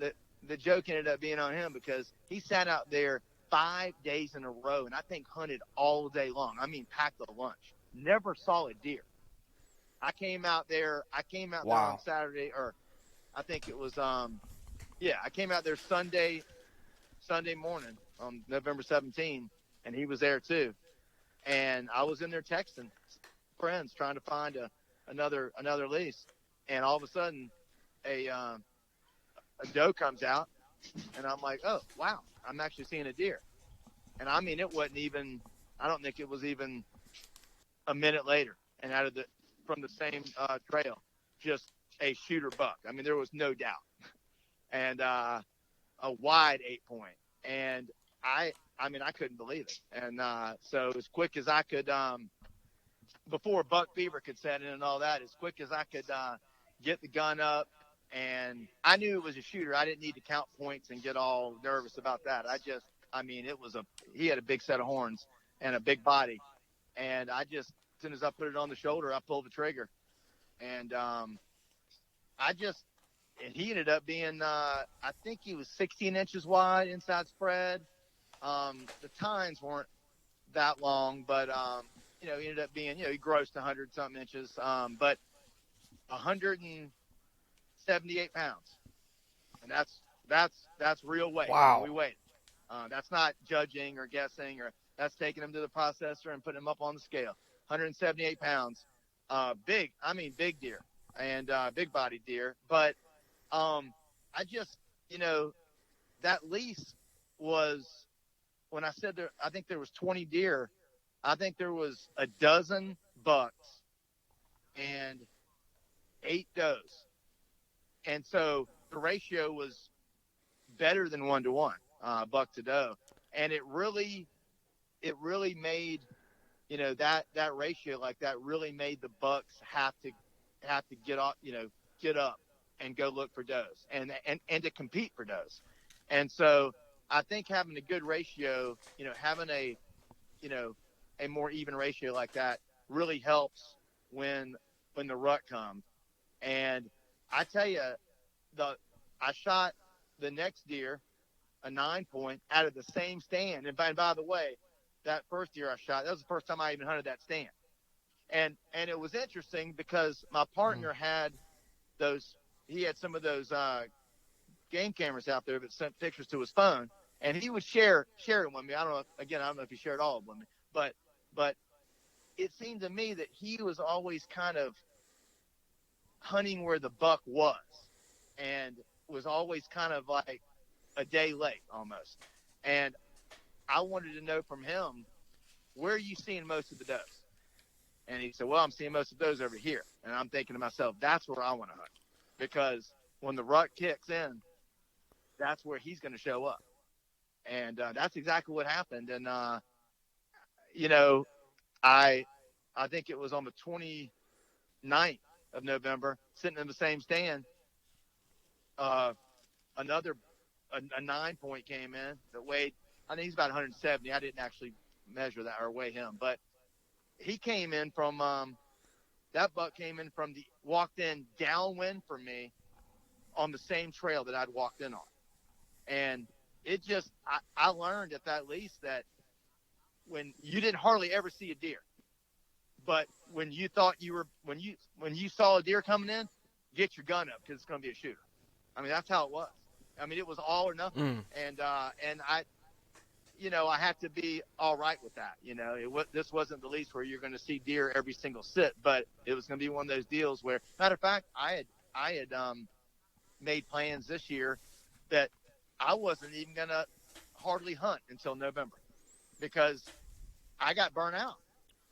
The joke ended up being on him because he sat out there 5 days in a row, and I think hunted all day long. I mean, packed a lunch. Never saw a deer. I came out there on Saturday, or I think it was I came out there Sunday morning on November 17, and he was there too. And I was in there texting friends trying to find another lease, and all of a sudden a doe comes out, and I'm like, oh wow, I'm actually seeing a deer. And I mean, it wasn't even, I don't think it was even a minute later, and from the same trail, just a shooter buck. I mean, there was no doubt. And a wide 8-point. And I couldn't believe it. And so as quick as I could before buck fever could set in and all that, as quick as I could get the gun up. And I knew it was a shooter. I didn't need to count points and get all nervous about that. He had a big set of horns and a big body. And as soon as I put it on the shoulder, I pulled the trigger. And he ended up being, I think he was 16 inches wide inside spread. The tines weren't that long, but, he ended up being, he grossed 100 something inches, but 178 pounds. And that's real weight. Wow. We weighed. That's not judging or guessing, or that's taking him to the processor and putting him up on the scale. 178 pounds. Big deer and big body deer. But that lease was, when I said there, I think there was 20 deer. I think there was a dozen bucks and 8 does. And so the ratio was better than 1-to-1, buck to doe. And it really made, that ratio like that really made the bucks have to get up and go look for does and to compete for does. And so I think having a good ratio, having a more even ratio like that really helps when the rut comes. And I tell you, I shot the next deer, a 9-point, out of the same stand. And by the way, that first deer I shot, that was the first time I even hunted that stand. And it was interesting because my partner had he had some of those game cameras out there that sent pictures to his phone, and he would share it with me. I don't know if he shared all of them with me, but it seemed to me that he was always kind of hunting where the buck was, and was always kind of like a day late almost. And I wanted to know from him, where are you seeing most of the does? And he said, well, I'm seeing most of those over here. And I'm thinking to myself, that's where I want to hunt, because when the rut kicks in, that's where he's going to show up. And that's exactly what happened. And, I think it was on the 29th of November, sitting in the same stand, a 9-point came in that weighed, I think he's about 170. I didn't actually measure that or weigh him, but he came in from, that buck came in walked in downwind from me on the same trail that I'd walked in on. And it just, I learned at that lease that when you didn't hardly ever see a deer, but when you thought when you saw a deer coming in, get your gun up, because it's going to be a shooter. I mean, that's how it was. I mean, it was all or nothing. And I had to be all right with that. This wasn't the lease where you're going to see deer every single sit, but it was going to be one of those deals where, matter of fact, I had made plans this year that I wasn't even going to hardly hunt until November, because I got burnt out.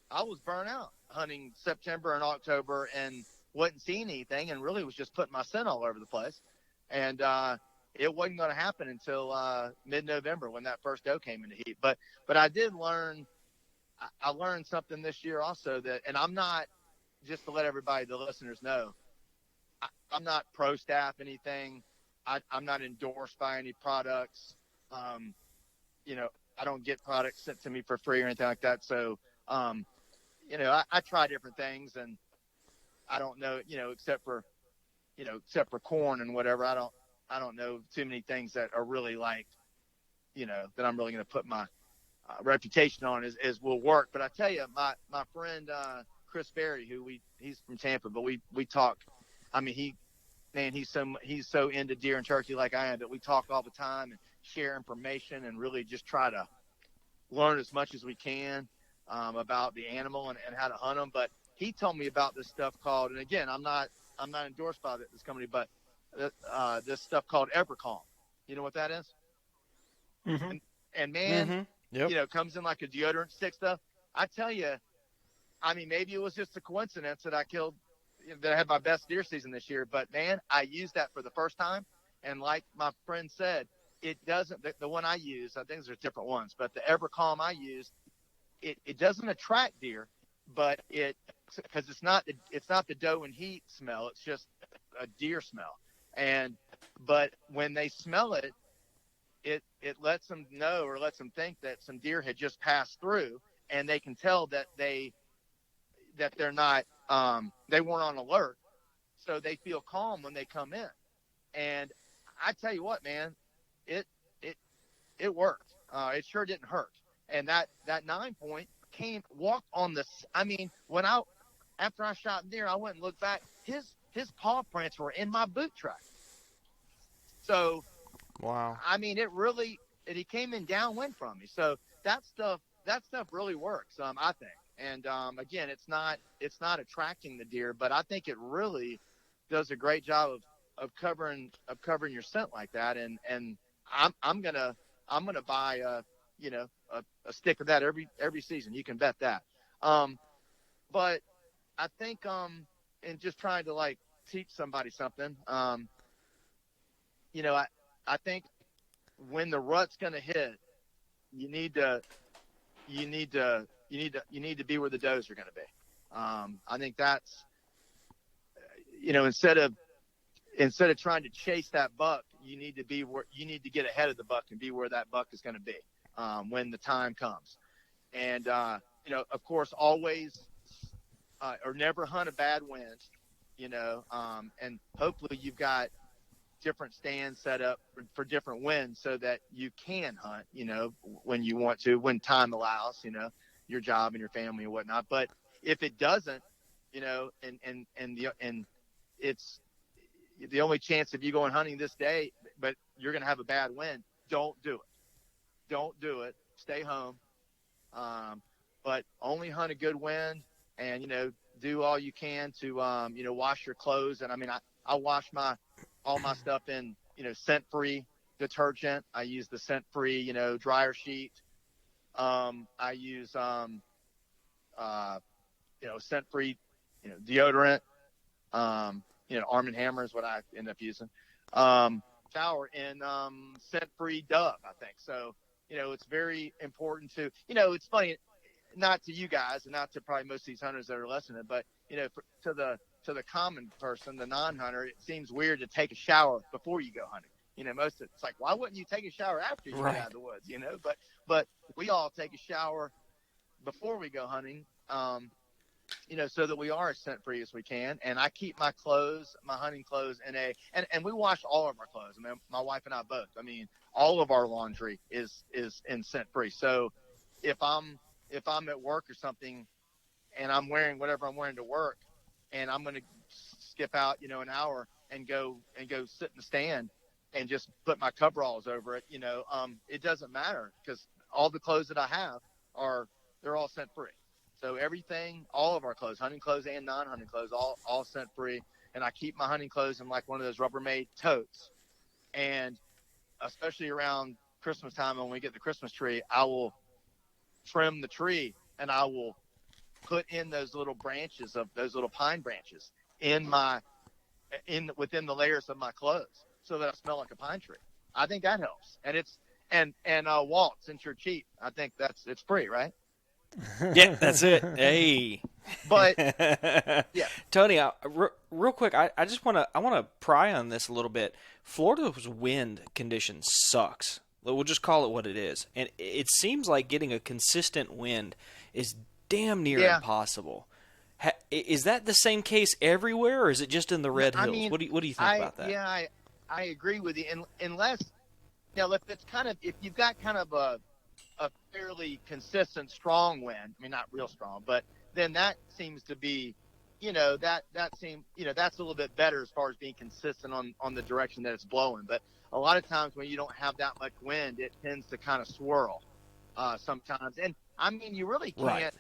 I was burnt out hunting September and October and wasn't seeing anything, and really was just putting my scent all over the place. And it wasn't going to happen until mid-November when that first doe came into heat. But I did learn. I learned something this year also, that, and I'm not, just to let everybody, the listeners know, I'm not pro staff anything. I'm not endorsed by any products. I don't get products sent to me for free or anything like that. So, I try different things, and I don't know, except for corn and whatever. I don't know too many things that are really like, that I'm really going to put my reputation on is will work. But I tell you, my friend, Chris Berry, he's from Tampa, but we talk. I mean, he's so into deer and turkey like I am, that we talk all the time and share information and really just try to learn as much as we can about the animal and how to hunt them. But he told me about this stuff called, and again, I'm not endorsed by this company, but this stuff called Evercalm. You know what that is? Mm-hmm. And man, Mm-hmm. Yep. Comes in like a deodorant stick stuff. I tell you, I mean, maybe it was just a coincidence that I had my best deer season this year, but man, I used that for the first time. And like my friend said, it doesn't, the one I use, I think there's different ones, but the Evercalm I used, it doesn't attract deer. but because it's not the doe and heat smell, it's just a deer smell. But when they smell it, it lets them know, or lets them think that some deer had just passed through, and they can tell that they're not they weren't on alert, so they feel calm when they come in. And I tell you what, man, it worked. It sure didn't hurt. And that 9-point walked on the. I mean, after I shot deer, I went and looked back. His paw prints were in my boot track. So, wow. I mean, he came in downwind from me. So that stuff really works. I think. And again, it's not attracting the deer, but I think it really does a great job of covering your scent like that. And I'm gonna buy a stick of that every season. You can bet that. But I think in just trying to like teach somebody something, I think when the rut's gonna hit, you need to be where the does are going to be. I think that's, instead of trying to chase that buck, you need to get ahead of the buck and be where that buck is going to be when the time comes. And of course, always or never hunt a bad wind. And hopefully you've got different stands set up for different winds so that you can hunt, when you want to, when time allows, your job and your family and whatnot. But if it doesn't, and it's the only chance of you going hunting this day, but you're going to have a bad wind, don't do it. Stay home. But only hunt a good wind, and, do all you can to, wash your clothes. And I mean, I wash all my stuff in, scent-free detergent. I use the scent-free, dryer sheet. I use, scent-free, deodorant. Arm & Hammer is what I end up using. Shower in scent-free Dove, I think. So, it's very important to, it's funny, not to you guys and not to probably most of these hunters that are listening, but, to the common person, the non-hunter, it seems weird to take a shower before you go hunting. Most of it's like, why wouldn't you take a shower after you get out of the woods? But we all take a shower before we go hunting, so that we are as scent free as we can. And I keep my hunting clothes and we wash all of our clothes. I mean, my wife and I both. I mean, all of our laundry is in scent free. So if I'm at work or something and I'm wearing whatever I'm wearing to work, and I'm going to skip out, an hour and go sit in the stand and just put my coveralls over it, it doesn't matter, because all the clothes that I have they're all scent free. So everything, all of our clothes, hunting clothes and non-hunting clothes, all scent free. And I keep my hunting clothes in like one of those Rubbermaid totes. And especially around Christmas time, when we get the Christmas tree, I will trim the tree and I will put in those little pine branches within the layers of my clothes, so that I smell like a pine tree. I think that helps. And Walt, since you're cheap, I think it's free, right? Yeah, that's it. Hey, but yeah, Tony, real quick, I want to pry on this a little bit. Florida's wind condition sucks. We'll just call it what it is, and it seems like getting a consistent wind is damn near impossible. Is that the same case everywhere, or is it just in the Red Hills? What do you think about that? Yeah, I agree with you. Unless, if you've got kind of a fairly consistent strong wind, I mean, not real strong, but then that seems to be, that's a little bit better as far as being consistent on the direction that it's blowing. But a lot of times when you don't have that much wind, it tends to kind of swirl sometimes. And I mean, you really can't. Right.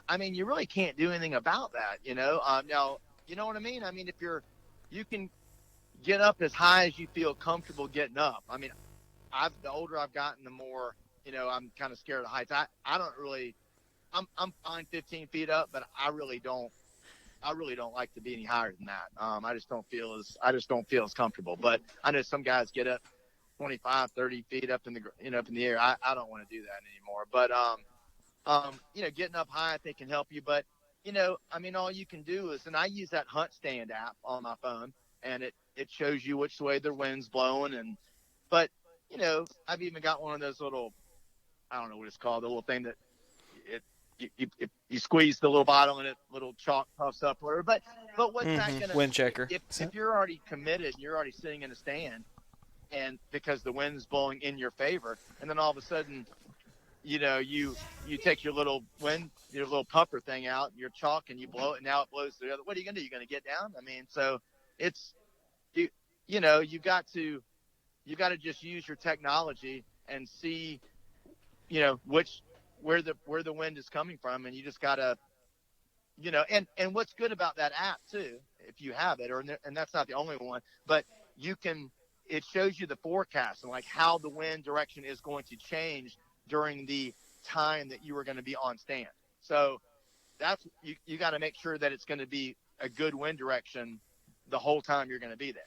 I mean, you really can't do anything about that, Now, you know what I mean? I mean, if you can get up as high as you feel comfortable getting up. I mean, the older I've gotten, the more, I'm kind of scared of heights. I don't really, I'm fine 15 feet up, but I really don't like to be any higher than that. I just don't feel as comfortable. But I know some guys get up 25, 30 feet up in the air. I don't want to do that anymore. But Getting up high I think can help you, but all you can do is, and I use that Hunt Stand app on my phone, and it shows you which way the wind's blowing, but I've even got one of those little, I don't know what it's called, the little thing that you squeeze the little bottle and it little chalk puffs up, whatever. But what's that gonna? Wind checker. If you're already committed, you're already sitting in a stand, and because the wind's blowing in your favor, and then all of a sudden, you take your little puffer thing out, your chalk, and you blow it, and now it blows the other. What are you gonna do? You're gonna get down? I mean, so it's you got to just use your technology and see, where the wind is coming from, and you just gotta, and what's good about that app too, if you have it, and that's not the only one, but it shows you the forecast and like how the wind direction is going to change during the time that you are going to be on stand. So that's you got to make sure that it's going to be a good wind direction the whole time you're going to be there.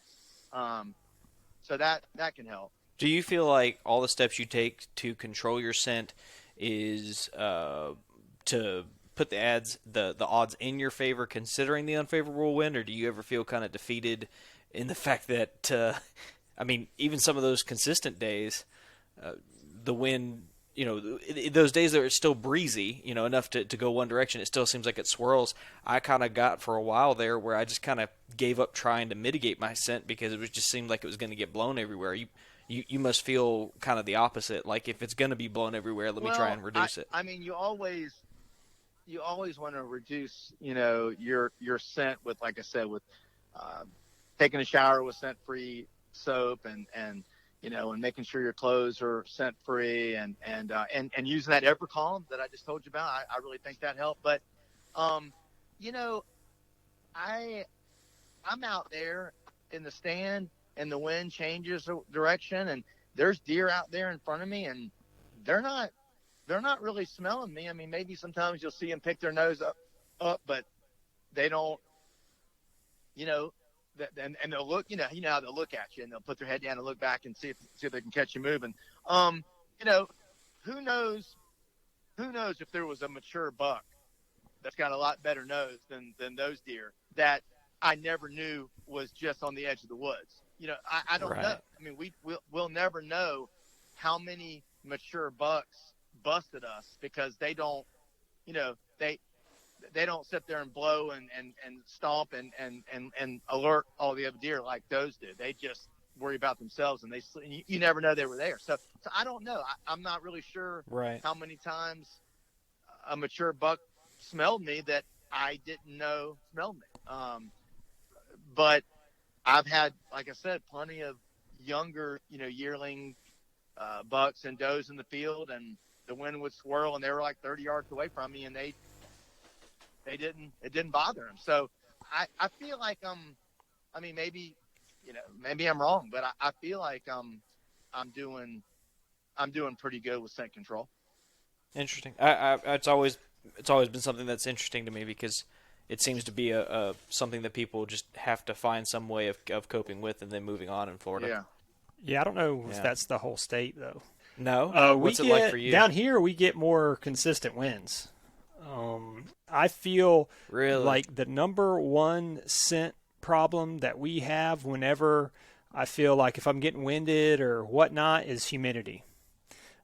So that can help. Do you feel like all the steps you take to control your scent is to put the odds in your favor considering the unfavorable wind, or do you ever feel kind of defeated in the fact that even some of those consistent days, the wind, those days that are still breezy, enough to go one direction, it still seems like it swirls. I kind of got for a while there where I just kind of gave up trying to mitigate my scent because it just seemed like it was going to get blown everywhere. You must feel kind of the opposite. Like if it's going to be blown everywhere, let me try and reduce it. I mean, you always want to reduce, your scent with, like I said, with taking a shower with scent-free soap and making sure your clothes are scent-free and using that Evercalm that I just told you about. I really think that helped. But, I'm out there in the stand, and the wind changes direction, and there's deer out there in front of me, and they're not really smelling me. I mean, maybe sometimes you'll see them pick their nose up, but they don't, and they'll look, how they'll look at you, and they'll put their head down and look back and see if they can catch you moving. Who knows if there was a mature buck that's got a lot better nose than those deer that I never knew was just on the edge of the woods. I don't know. I mean, we'll never know how many mature bucks busted us because they don't, they don't sit there and blow and stomp and alert all the other deer like those do. They just worry about themselves, and you never know they were there. So I don't know. I'm not really sure how many times a mature buck smelled me that I didn't know smelled me. But I've had, like I said, plenty of younger, yearling bucks and does in the field, and the wind would swirl, and they were like 30 yards away from me, and it didn't bother them. So I feel like maybe I'm wrong, but I feel like I'm doing pretty good with scent control. Interesting. It's always been something that's interesting to me because it seems to be a something that people just have to find some way of coping with and then moving on in Florida. Yeah, I don't know if that's the whole state, though. No? What's it like for you? Down here, we get more consistent winds. I feel like the number one scent problem that we have whenever I feel like if I'm getting winded or whatnot is humidity.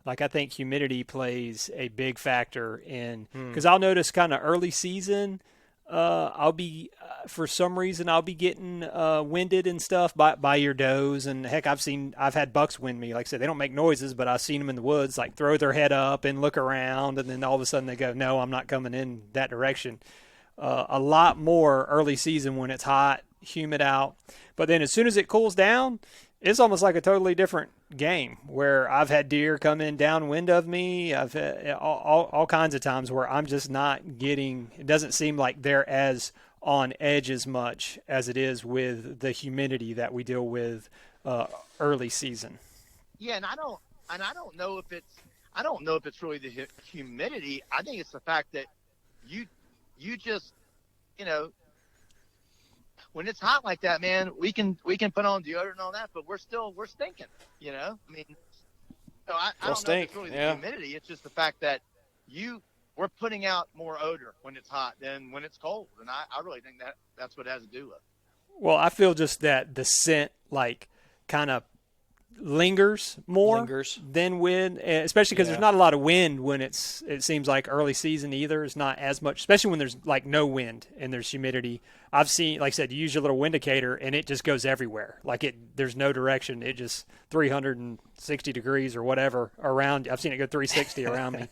Like I think humidity plays a big factor in because I'll notice kind of early season – I'll be for some reason I'll be getting winded and stuff by your does, and heck, I've had bucks wind me. Like I said, they don't make noises, but I've seen them in the woods like throw their head up and look around, and then all of a sudden they go, no, I'm not coming in that direction. A lot more early season when it's hot, humid out, but then as soon as it cools down, it's almost like a totally different game where I've had deer come in downwind of me. I've had all kinds of times where I'm just not getting, it doesn't seem like they're as on edge as much as it is with the humidity that we deal with early season. Yeah. And I don't know if it's really the humidity. I think it's the fact that you just, when it's hot like that, man, we can put on deodorant and all that, but we're stinking, I mean, so I don't know if it's really the humidity. It's just the fact that you we're putting out more odor when it's hot than when it's cold, and I really think that's what it has to do with. Well, I feel just that the scent like kind of lingers more than wind, especially because there's not a lot of wind when it seems like early season either. It's not as much, especially when there's like no wind and there's humidity. I've seen, like I said, you use your little wind indicator and it just goes everywhere. Like there's no direction. It just 360 degrees or whatever around. I've seen it go 360 around me,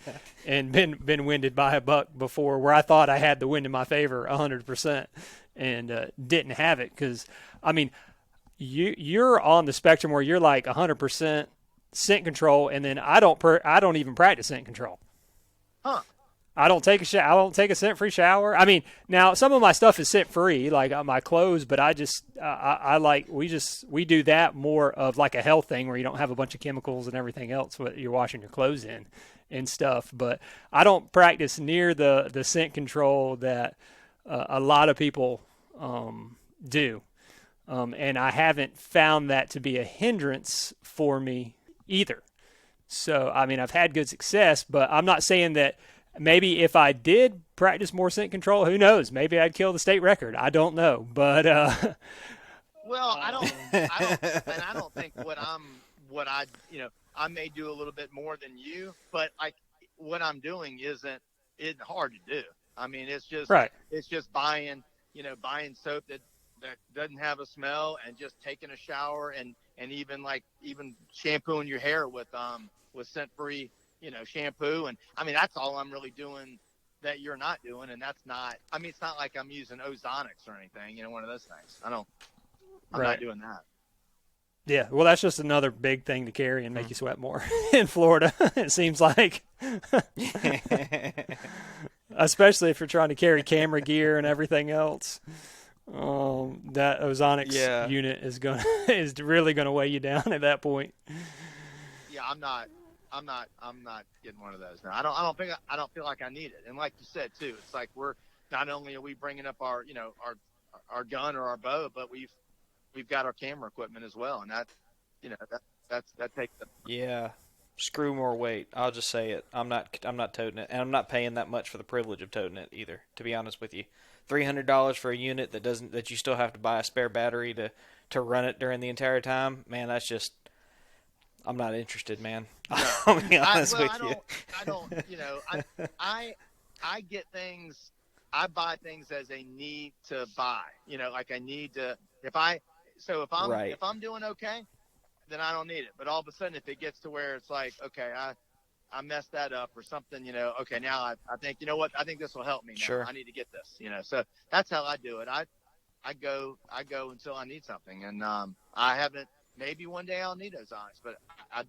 and been winded by a buck before where I thought I had the wind in my favor 100% and didn't have it because, I mean, you're on the spectrum where you're like 100% scent control, and then I don't even practice scent control. Huh. I don't take a scent-free shower. I mean, now some of my stuff is scent-free, like my clothes, but we do that more of like a health thing where you don't have a bunch of chemicals and everything else what you're washing your clothes in and stuff. But I don't practice near the scent control that a lot of people do. And I haven't found that to be a hindrance for me either. So, I mean, I've had good success, but I'm not saying that maybe if I did practice more scent control, who knows? Maybe I'd kill the state record. I don't know. But, well, I don't think I may do a little bit more than you, but what I'm doing isn't hard to do. I mean, it's just, right. It's just buying soap that doesn't have a smell and just taking a shower and even shampooing your hair with scent-free, shampoo. And I mean, that's all I'm really doing that you're not doing. And that's not, I mean, it's not like I'm using ozonics or anything, one of those things. I'm not doing that. Yeah. Well, that's just another big thing to carry and make you sweat more in Florida. It seems like, especially if you're trying to carry camera gear and everything else. That ozonics unit is really gonna weigh you down at that point. Yeah, I'm not getting one of those. No, I don't feel like I need it. And like you said too, it's like we're not only are we bringing up our gun or our bow, but we've got our camera equipment as well, and that takes the screw more weight. I'll just say it. I'm not toting it, and I'm not paying that much for the privilege of toting it either. To be honest with you. $300 for a unit that you still have to buy a spare battery to run it during the entire time, man, that's just, I'm not interested, man. I'll be honest with you. I get things, I buy things as a need to buy, like I need to, if I'm doing okay, then I don't need it. But all of a sudden, if it gets to where it's like, okay, I messed that up or something, okay, now I think, what, I think this will help me now. Sure. I need to get this, so that's how I do it. I go until I need something. And, I haven't, maybe one day I'll need ozonics, but I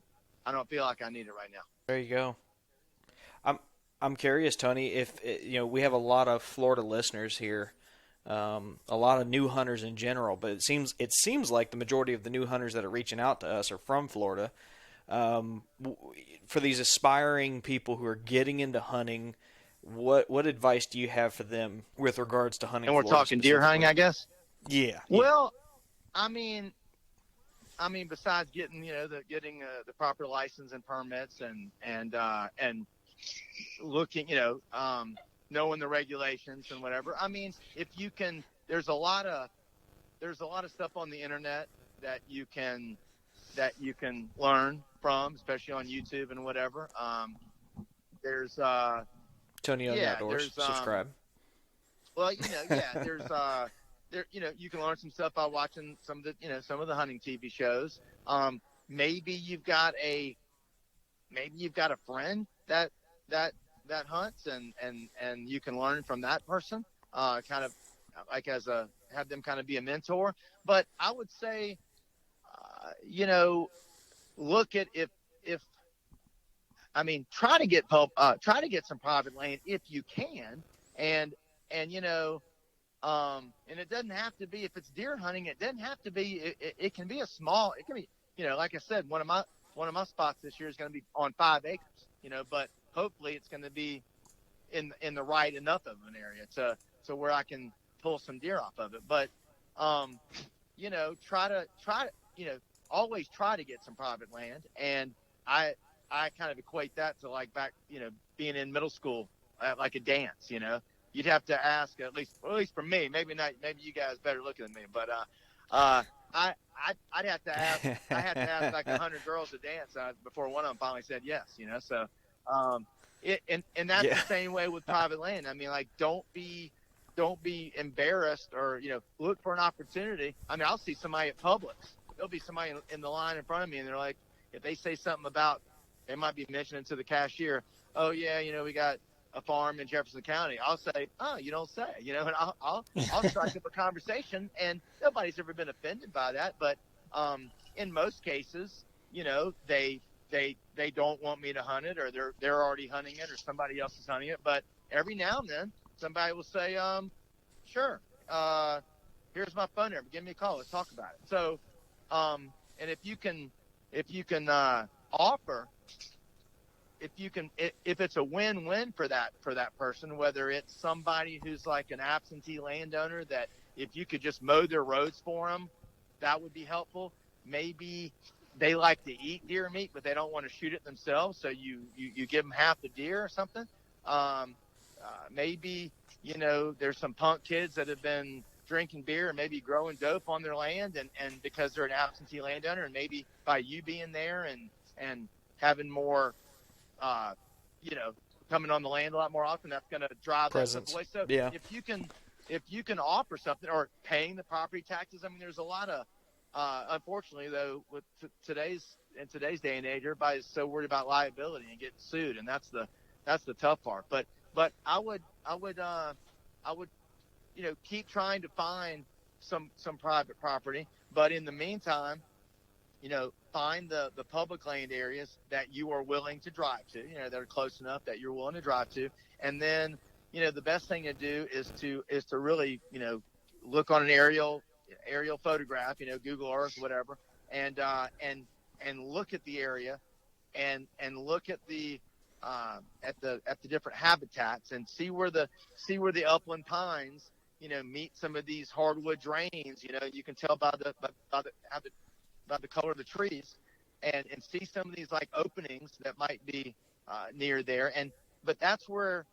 don't feel like I need it right now. There you go. I'm curious, Tony, if, we have a lot of Florida listeners here, a lot of new hunters in general, but it seems like the majority of the new hunters that are reaching out to us are from Florida. For these aspiring people who are getting into hunting, what advice do you have for them with regards to hunting? And we're talking deer hunting, I guess. Yeah. Well, I mean, besides getting the proper license and permits and looking, knowing the regulations and whatever. I mean, if you can, there's a lot of stuff on the internet that you can learn from, especially on YouTube and whatever. There's Tony on Outdoors. Subscribe. Well, there's you can learn some stuff by watching some of the hunting TV shows. Maybe you've got a friend that hunts and you can learn from that person. Kind of like have them kind of be a mentor. But I would say, look at try to get some private land if you can, and it doesn't have to be, if it's deer hunting, it doesn't have to be, it can be it can be, like I said, one of my spots this year is going to be on 5 acres, but hopefully it's going to be in the right enough of an area to where I can pull some deer off of it. But, always try to get some private land. And I kind of equate that to like back, being in middle school, like a dance. You'd have to ask at least for me, maybe not, maybe you guys better looking than me, but I'd have to ask. I had to ask like 100 girls to dance before one of them finally said yes. So and that's Yeah. the same way with private land. I mean, like don't be embarrassed or look for an opportunity. I mean, I'll see somebody at Publix. There'll be somebody in the line in front of me, and they're like, if they say something about, they might be mentioning to the cashier, oh yeah, we got a farm in Jefferson County. I'll say, oh, you don't say, and I'll strike up a conversation, and nobody's ever been offended by that. But in most cases, they don't want me to hunt it, or they're already hunting it, or somebody else is hunting it. But every now and then, somebody will say, sure, here's my phone number, give me a call, let's talk about it. So, and if you can offer. If it's a win-win for that person, whether it's somebody who's like an absentee landowner that if you could just mow their roads for them, that would be helpful. Maybe they like to eat deer meat, but they don't want to shoot it themselves, so you give them half the deer or something. Maybe there's some punk kids that have been drinking beer and maybe growing dope on their land, and because they're an absentee landowner, and maybe by you being there and having more coming on the land a lot more often, that's going to drive Presence. that stuff away. So yeah. if you can offer something, or paying the property taxes. I mean, there's a lot of, unfortunately though, with today's day and age, everybody's so worried about liability and getting sued, and that's the tough part. But I would keep trying to find some private property, but in the meantime, find the public land areas that you are willing to drive to, that are close enough that you're willing to drive to. And then, the best thing to do is to really, look on an aerial photograph, Google Earth, whatever, and look at the area and look at the different habitats, and see where the upland pines, meet some of these hardwood drains. You can tell by the color of the trees, and see some of these like openings that might be near there. But that's where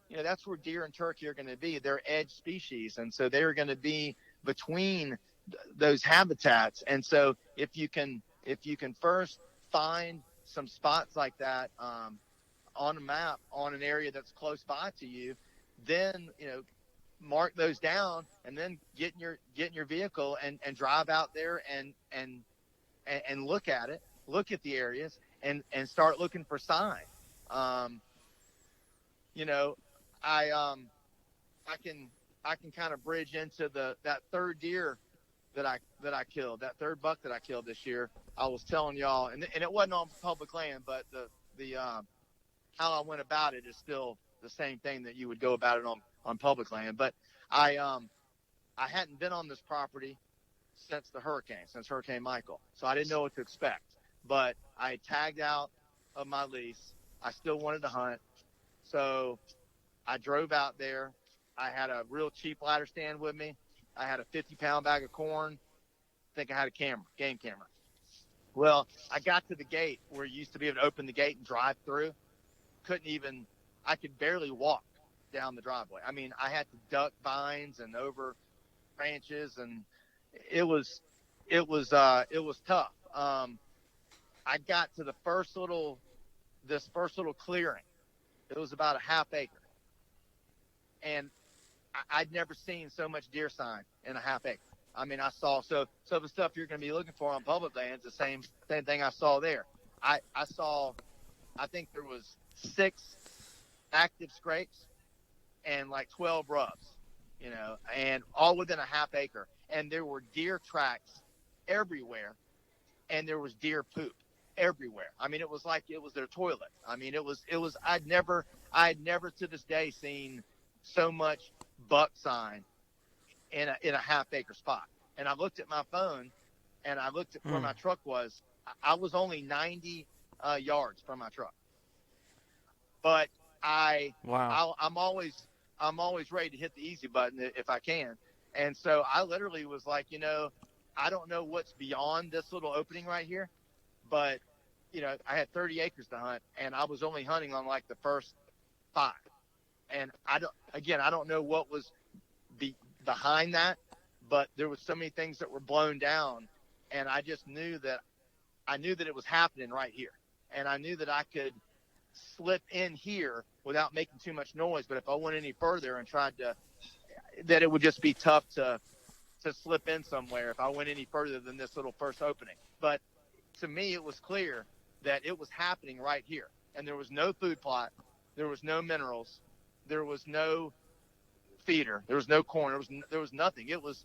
deer and turkey are going to be. They're edge species, and so they're going to be between those habitats. And so if you can first find some spots like that on a map on an area that's close by to you, then mark those down, and then get in your vehicle and drive out there and look at it, look at the areas, and start looking for sign. I can kind of bridge into that third deer that I killed, that third buck that I killed this year. I was telling y'all, and it wasn't on public land, but the how I went about it is still the same thing that you would go about it on public land. But I hadn't been on this property since Hurricane Michael. So I didn't know what to expect, but I tagged out of my lease. I still wanted to hunt. So I drove out there. I had a real cheap ladder stand with me. I had a 50-pound bag of corn. I think I had a game camera. Well, I got to the gate where you used to be able to open the gate and drive through. I could barely walk down the driveway. I mean, I had to duck vines and over branches, and it was tough. I got to this first little clearing. It was about a half acre, and I'd never seen so much deer sign in a half acre. I mean, I saw so the stuff you're going to be looking for on public lands, the same thing I saw there. I think there was 6 active scrapes and like 12 rubs, and all within a half acre. And there were deer tracks everywhere, and there was deer poop everywhere. I mean, it was like it was their toilet. I mean, it was. I'd never to this day seen so much buck sign in a half acre spot. And I looked at my phone, and I looked at where my truck was. I was only 90 yards from my truck, but I'm always ready to hit the easy button if I can. And so I literally was like, I don't know what's beyond this little opening right here, but I had 30 acres to hunt, and I was only hunting on like the first 5. And I don't know what was behind that, but there was so many things that were blown down, and I just knew that it was happening right here, and I knew that I could slip in here without making too much noise. But if I went any further and tried to, that it would just be tough to slip in somewhere if I went any further than this little first opening. But to me, it was clear that it was happening right here, and there was no food plot, there was no minerals, there was no feeder, there was no corn, there was nothing. It was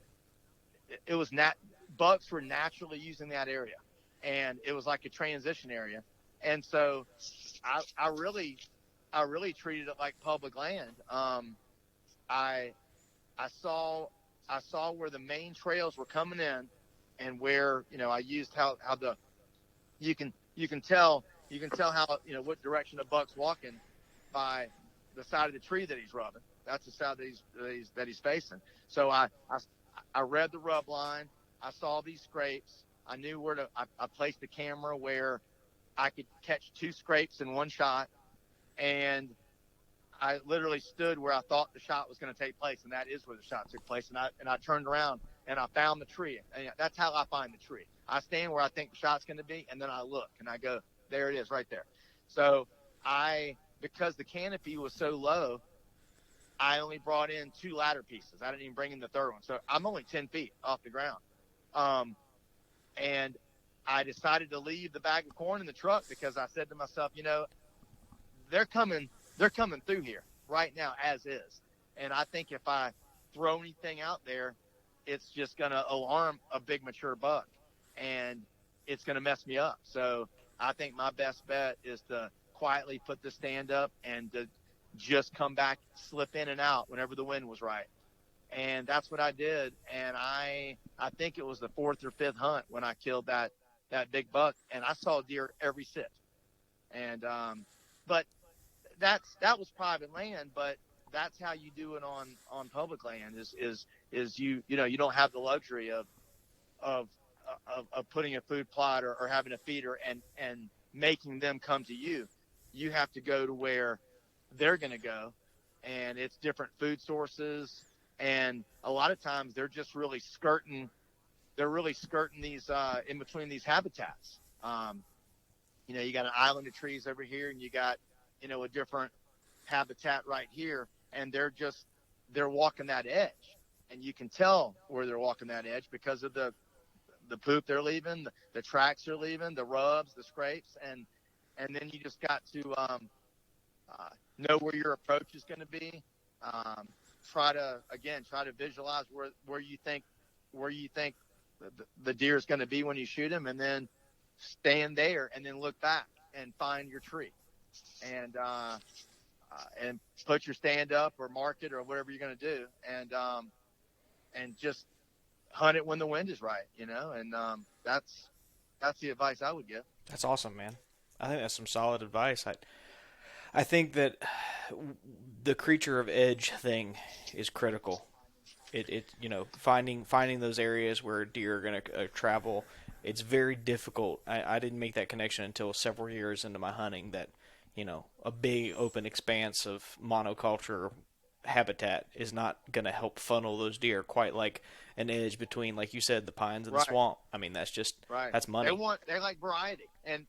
bucks were naturally using that area, and it was like a transition area. And so I really treated it like public land. I saw where the main trails were coming in, and where, I used how you can tell how, what direction a buck's walking by the side of the tree that he's rubbing. That's the side that he's facing. So I read the rub line. I saw these scrapes. I knew where to. I placed the camera where I could catch 2 scrapes in one shot, and I literally stood where I thought the shot was going to take place, and that is where the shot took place. And I turned around and I found the tree. And that's how I find the tree. I stand where I think the shot's going to be, and then I look and I go, there it is, right there. So because the canopy was so low, I only brought in 2 ladder pieces. I didn't even bring in the third one. So I'm only 10 feet off the ground. And I decided to leave the bag of corn in the truck because I said to myself, they're coming through here right now as is. And I think if I throw anything out there, it's just going to alarm a big mature buck, and it's going to mess me up. So I think my best bet is to quietly put the stand up and to just come back, slip in and out whenever the wind was right. And that's what I did. And I think it was the 4th or 5th hunt when I killed that big buck, and I saw deer every sit. And but that was private land, but that's how you do it on public land is you don't have the luxury of putting a food plot or having a feeder and making them come to you. You have to go to where they're going to go, and it's different food sources, and a lot of times they're just really skirting these in between these habitats. You got an island of trees over here, and you got a different habitat right here, and they're walking that edge, and you can tell where they're walking that edge because of the poop they're leaving, the tracks they're leaving, the rubs, the scrapes, and then you just got to know where your approach is going to be. Try to visualize where you think the deer is going to be when you shoot him, and then stand there and then look back and find your tree, and put your stand up or mark it or whatever you're going to do, and just hunt it when the wind is right, and that's the advice I would give. That's awesome, man. I think that's some solid advice. I think that the creature of edge thing is critical. Finding those areas where deer are going to travel. It's very difficult. I didn't make that connection until several years into my hunting that, a big open expanse of monoculture habitat is not going to help funnel those deer quite like an edge between, like you said, the pines and the swamp. I mean, that's just that's money. They like variety, and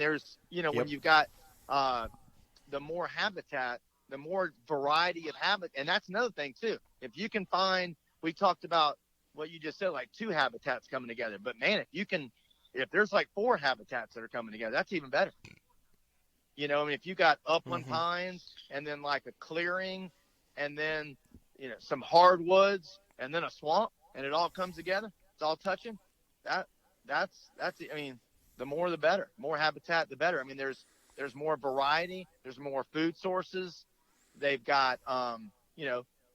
there's when you've got the more habitat, the more variety of habitat, and that's another thing too. If you can find, we talked about what you just said, like 2 habitats coming together, but man, if there's like 4 habitats that are coming together, that's even better. If you got upland pines, and then like a clearing, and then some hardwoods, and then a swamp, and it all comes together, it's all touching. That's the more the better. More habitat, the better. There's more variety. There's more food sources. They've got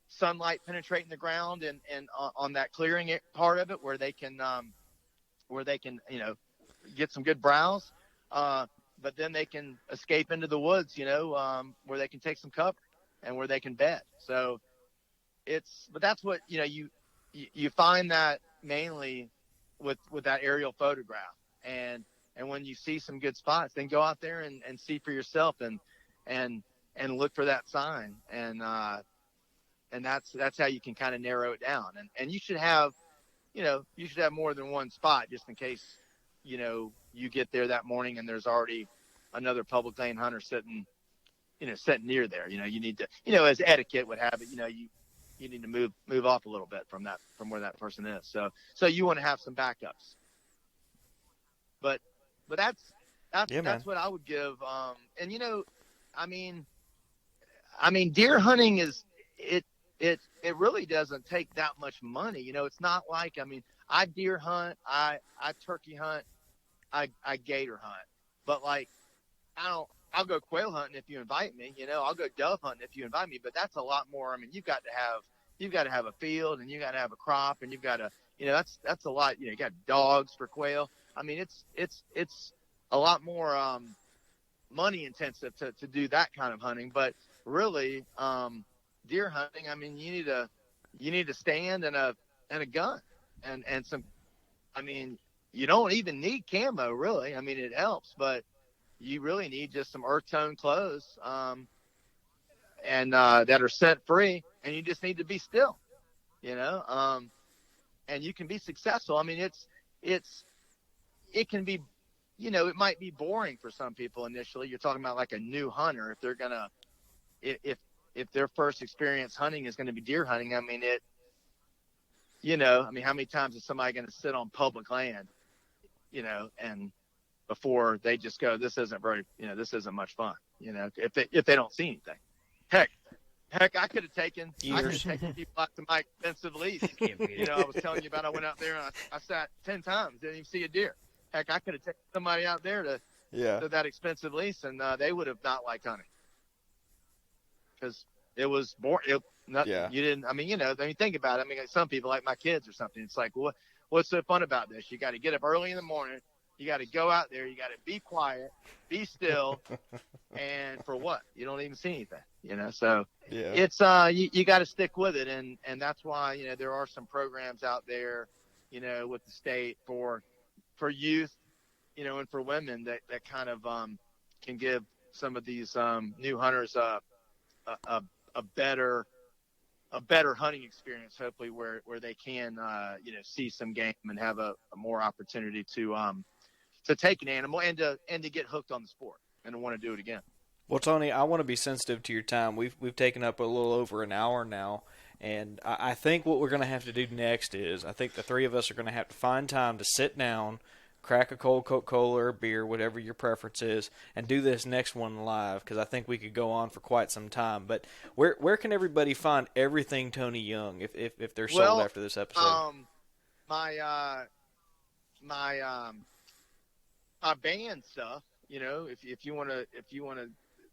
sunlight penetrating the ground and on that clearing part of it where they can get some good browse. But then they can escape into the woods, where they can take some cover and where they can bed. So but that's what, you find that mainly with that aerial photograph. And when you see some good spots, then go out there and see for yourself and and look for that sign. And that's how you can kind of narrow it down. And you should have, you should have more than one spot just in case, you get there that morning and there's already another public land hunter sitting near there. You need to, as etiquette would have it, you need to move off a little bit from where that person is. So you want to have some backups. But that's what I would give. And I mean, deer hunting is it really doesn't take that much money. It's not like, I deer hunt, I turkey hunt, I gator hunt, but like, I'll go quail hunting if you invite me, I'll go dove hunting if you invite me, but that's a lot more. You've got to have a field, and you got to have a crop, and you've got to, that's a lot. You got dogs for quail. It's a lot more, money intensive to do that kind of hunting, but really, deer hunting, you need a stand and a gun and some, you don't even need camo really. It helps, but you really need just some earth tone clothes, and that are scent free, and you just need to be still, and you can be successful. It can be, it might be boring for some people initially. You're talking about like a new hunter. If they're gonna, if their first experience hunting is going to be deer hunting, how many times is somebody going to sit on public land, and before they just go, this isn't much fun, if they don't see anything. Heck, I could have taken people out to my expensive lease. I was telling you about, I went out there and I sat 10 times, didn't even see a deer. Heck, I could have taken somebody out there to that expensive lease, and they would have not liked hunting because it was boring. You didn't, think about it. Some people, like my kids or something, it's like, what's so fun about this? You got to get up early in the morning. You got to go out there. You got to be quiet, be still, and for what? You don't even see anything, So it's you got to stick with it, and that's why there are some programs out there, with the state for youth, and for women that kind of can give some of these new hunters a better hunting experience, hopefully, where they can see some game and have a more opportunity to take an animal and to get hooked on the sport and to want to do it again. Well, Tony, I want to be sensitive to your time. We've taken up a little over an hour now, and I think what we're going to have to do next is, I think the three of us are going to have to find time to sit down, crack a cold Coca-Cola or a beer, whatever your preference is, and do this next one live, because I think we could go on for quite some time. But where can everybody find everything Tony Young if they're sold after this episode? My band stuff, if you want to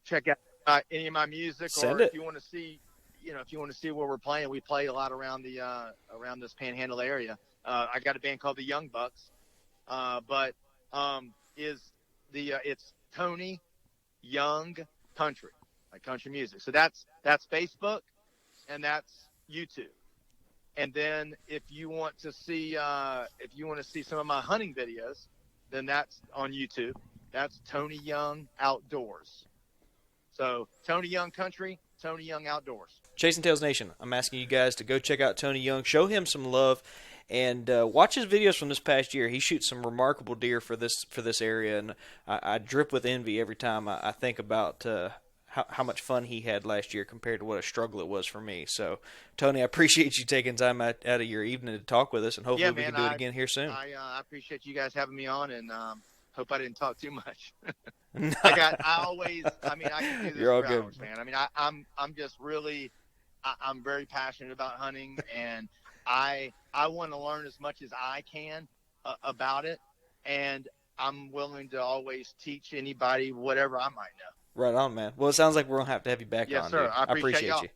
check out any of my music, if you want to see, where we're playing, we play a lot around around this Panhandle area. I got a band called the Young Bucks, but it's Tony Young Country, like country music. So that's Facebook, and that's YouTube. And then if you want to see some of my hunting videos, then that's on YouTube. That's Tony Young Outdoors. So Tony Young Country, Tony Young Outdoors. Chasing Tails Nation, I'm asking you guys to go check out Tony Young, show him some love, and watch his videos from this past year. He shoots some remarkable deer for this area, and I drip with envy every time I think about how much fun he had last year compared to what a struggle it was for me. So, Tony, I appreciate you taking time out of your evening to talk with us, and hopefully we can do it again here soon. I appreciate you guys having me on, and hope I didn't talk too much. I can do this You're all for good, hours, man. I'm just really, I'm very passionate about hunting, and I want to learn as much as I can about it, and I'm willing to always teach anybody whatever I might know. Right on, man. Well, it sounds like we're going to have you back on. Yes, sir. Dude. I appreciate y'all. you.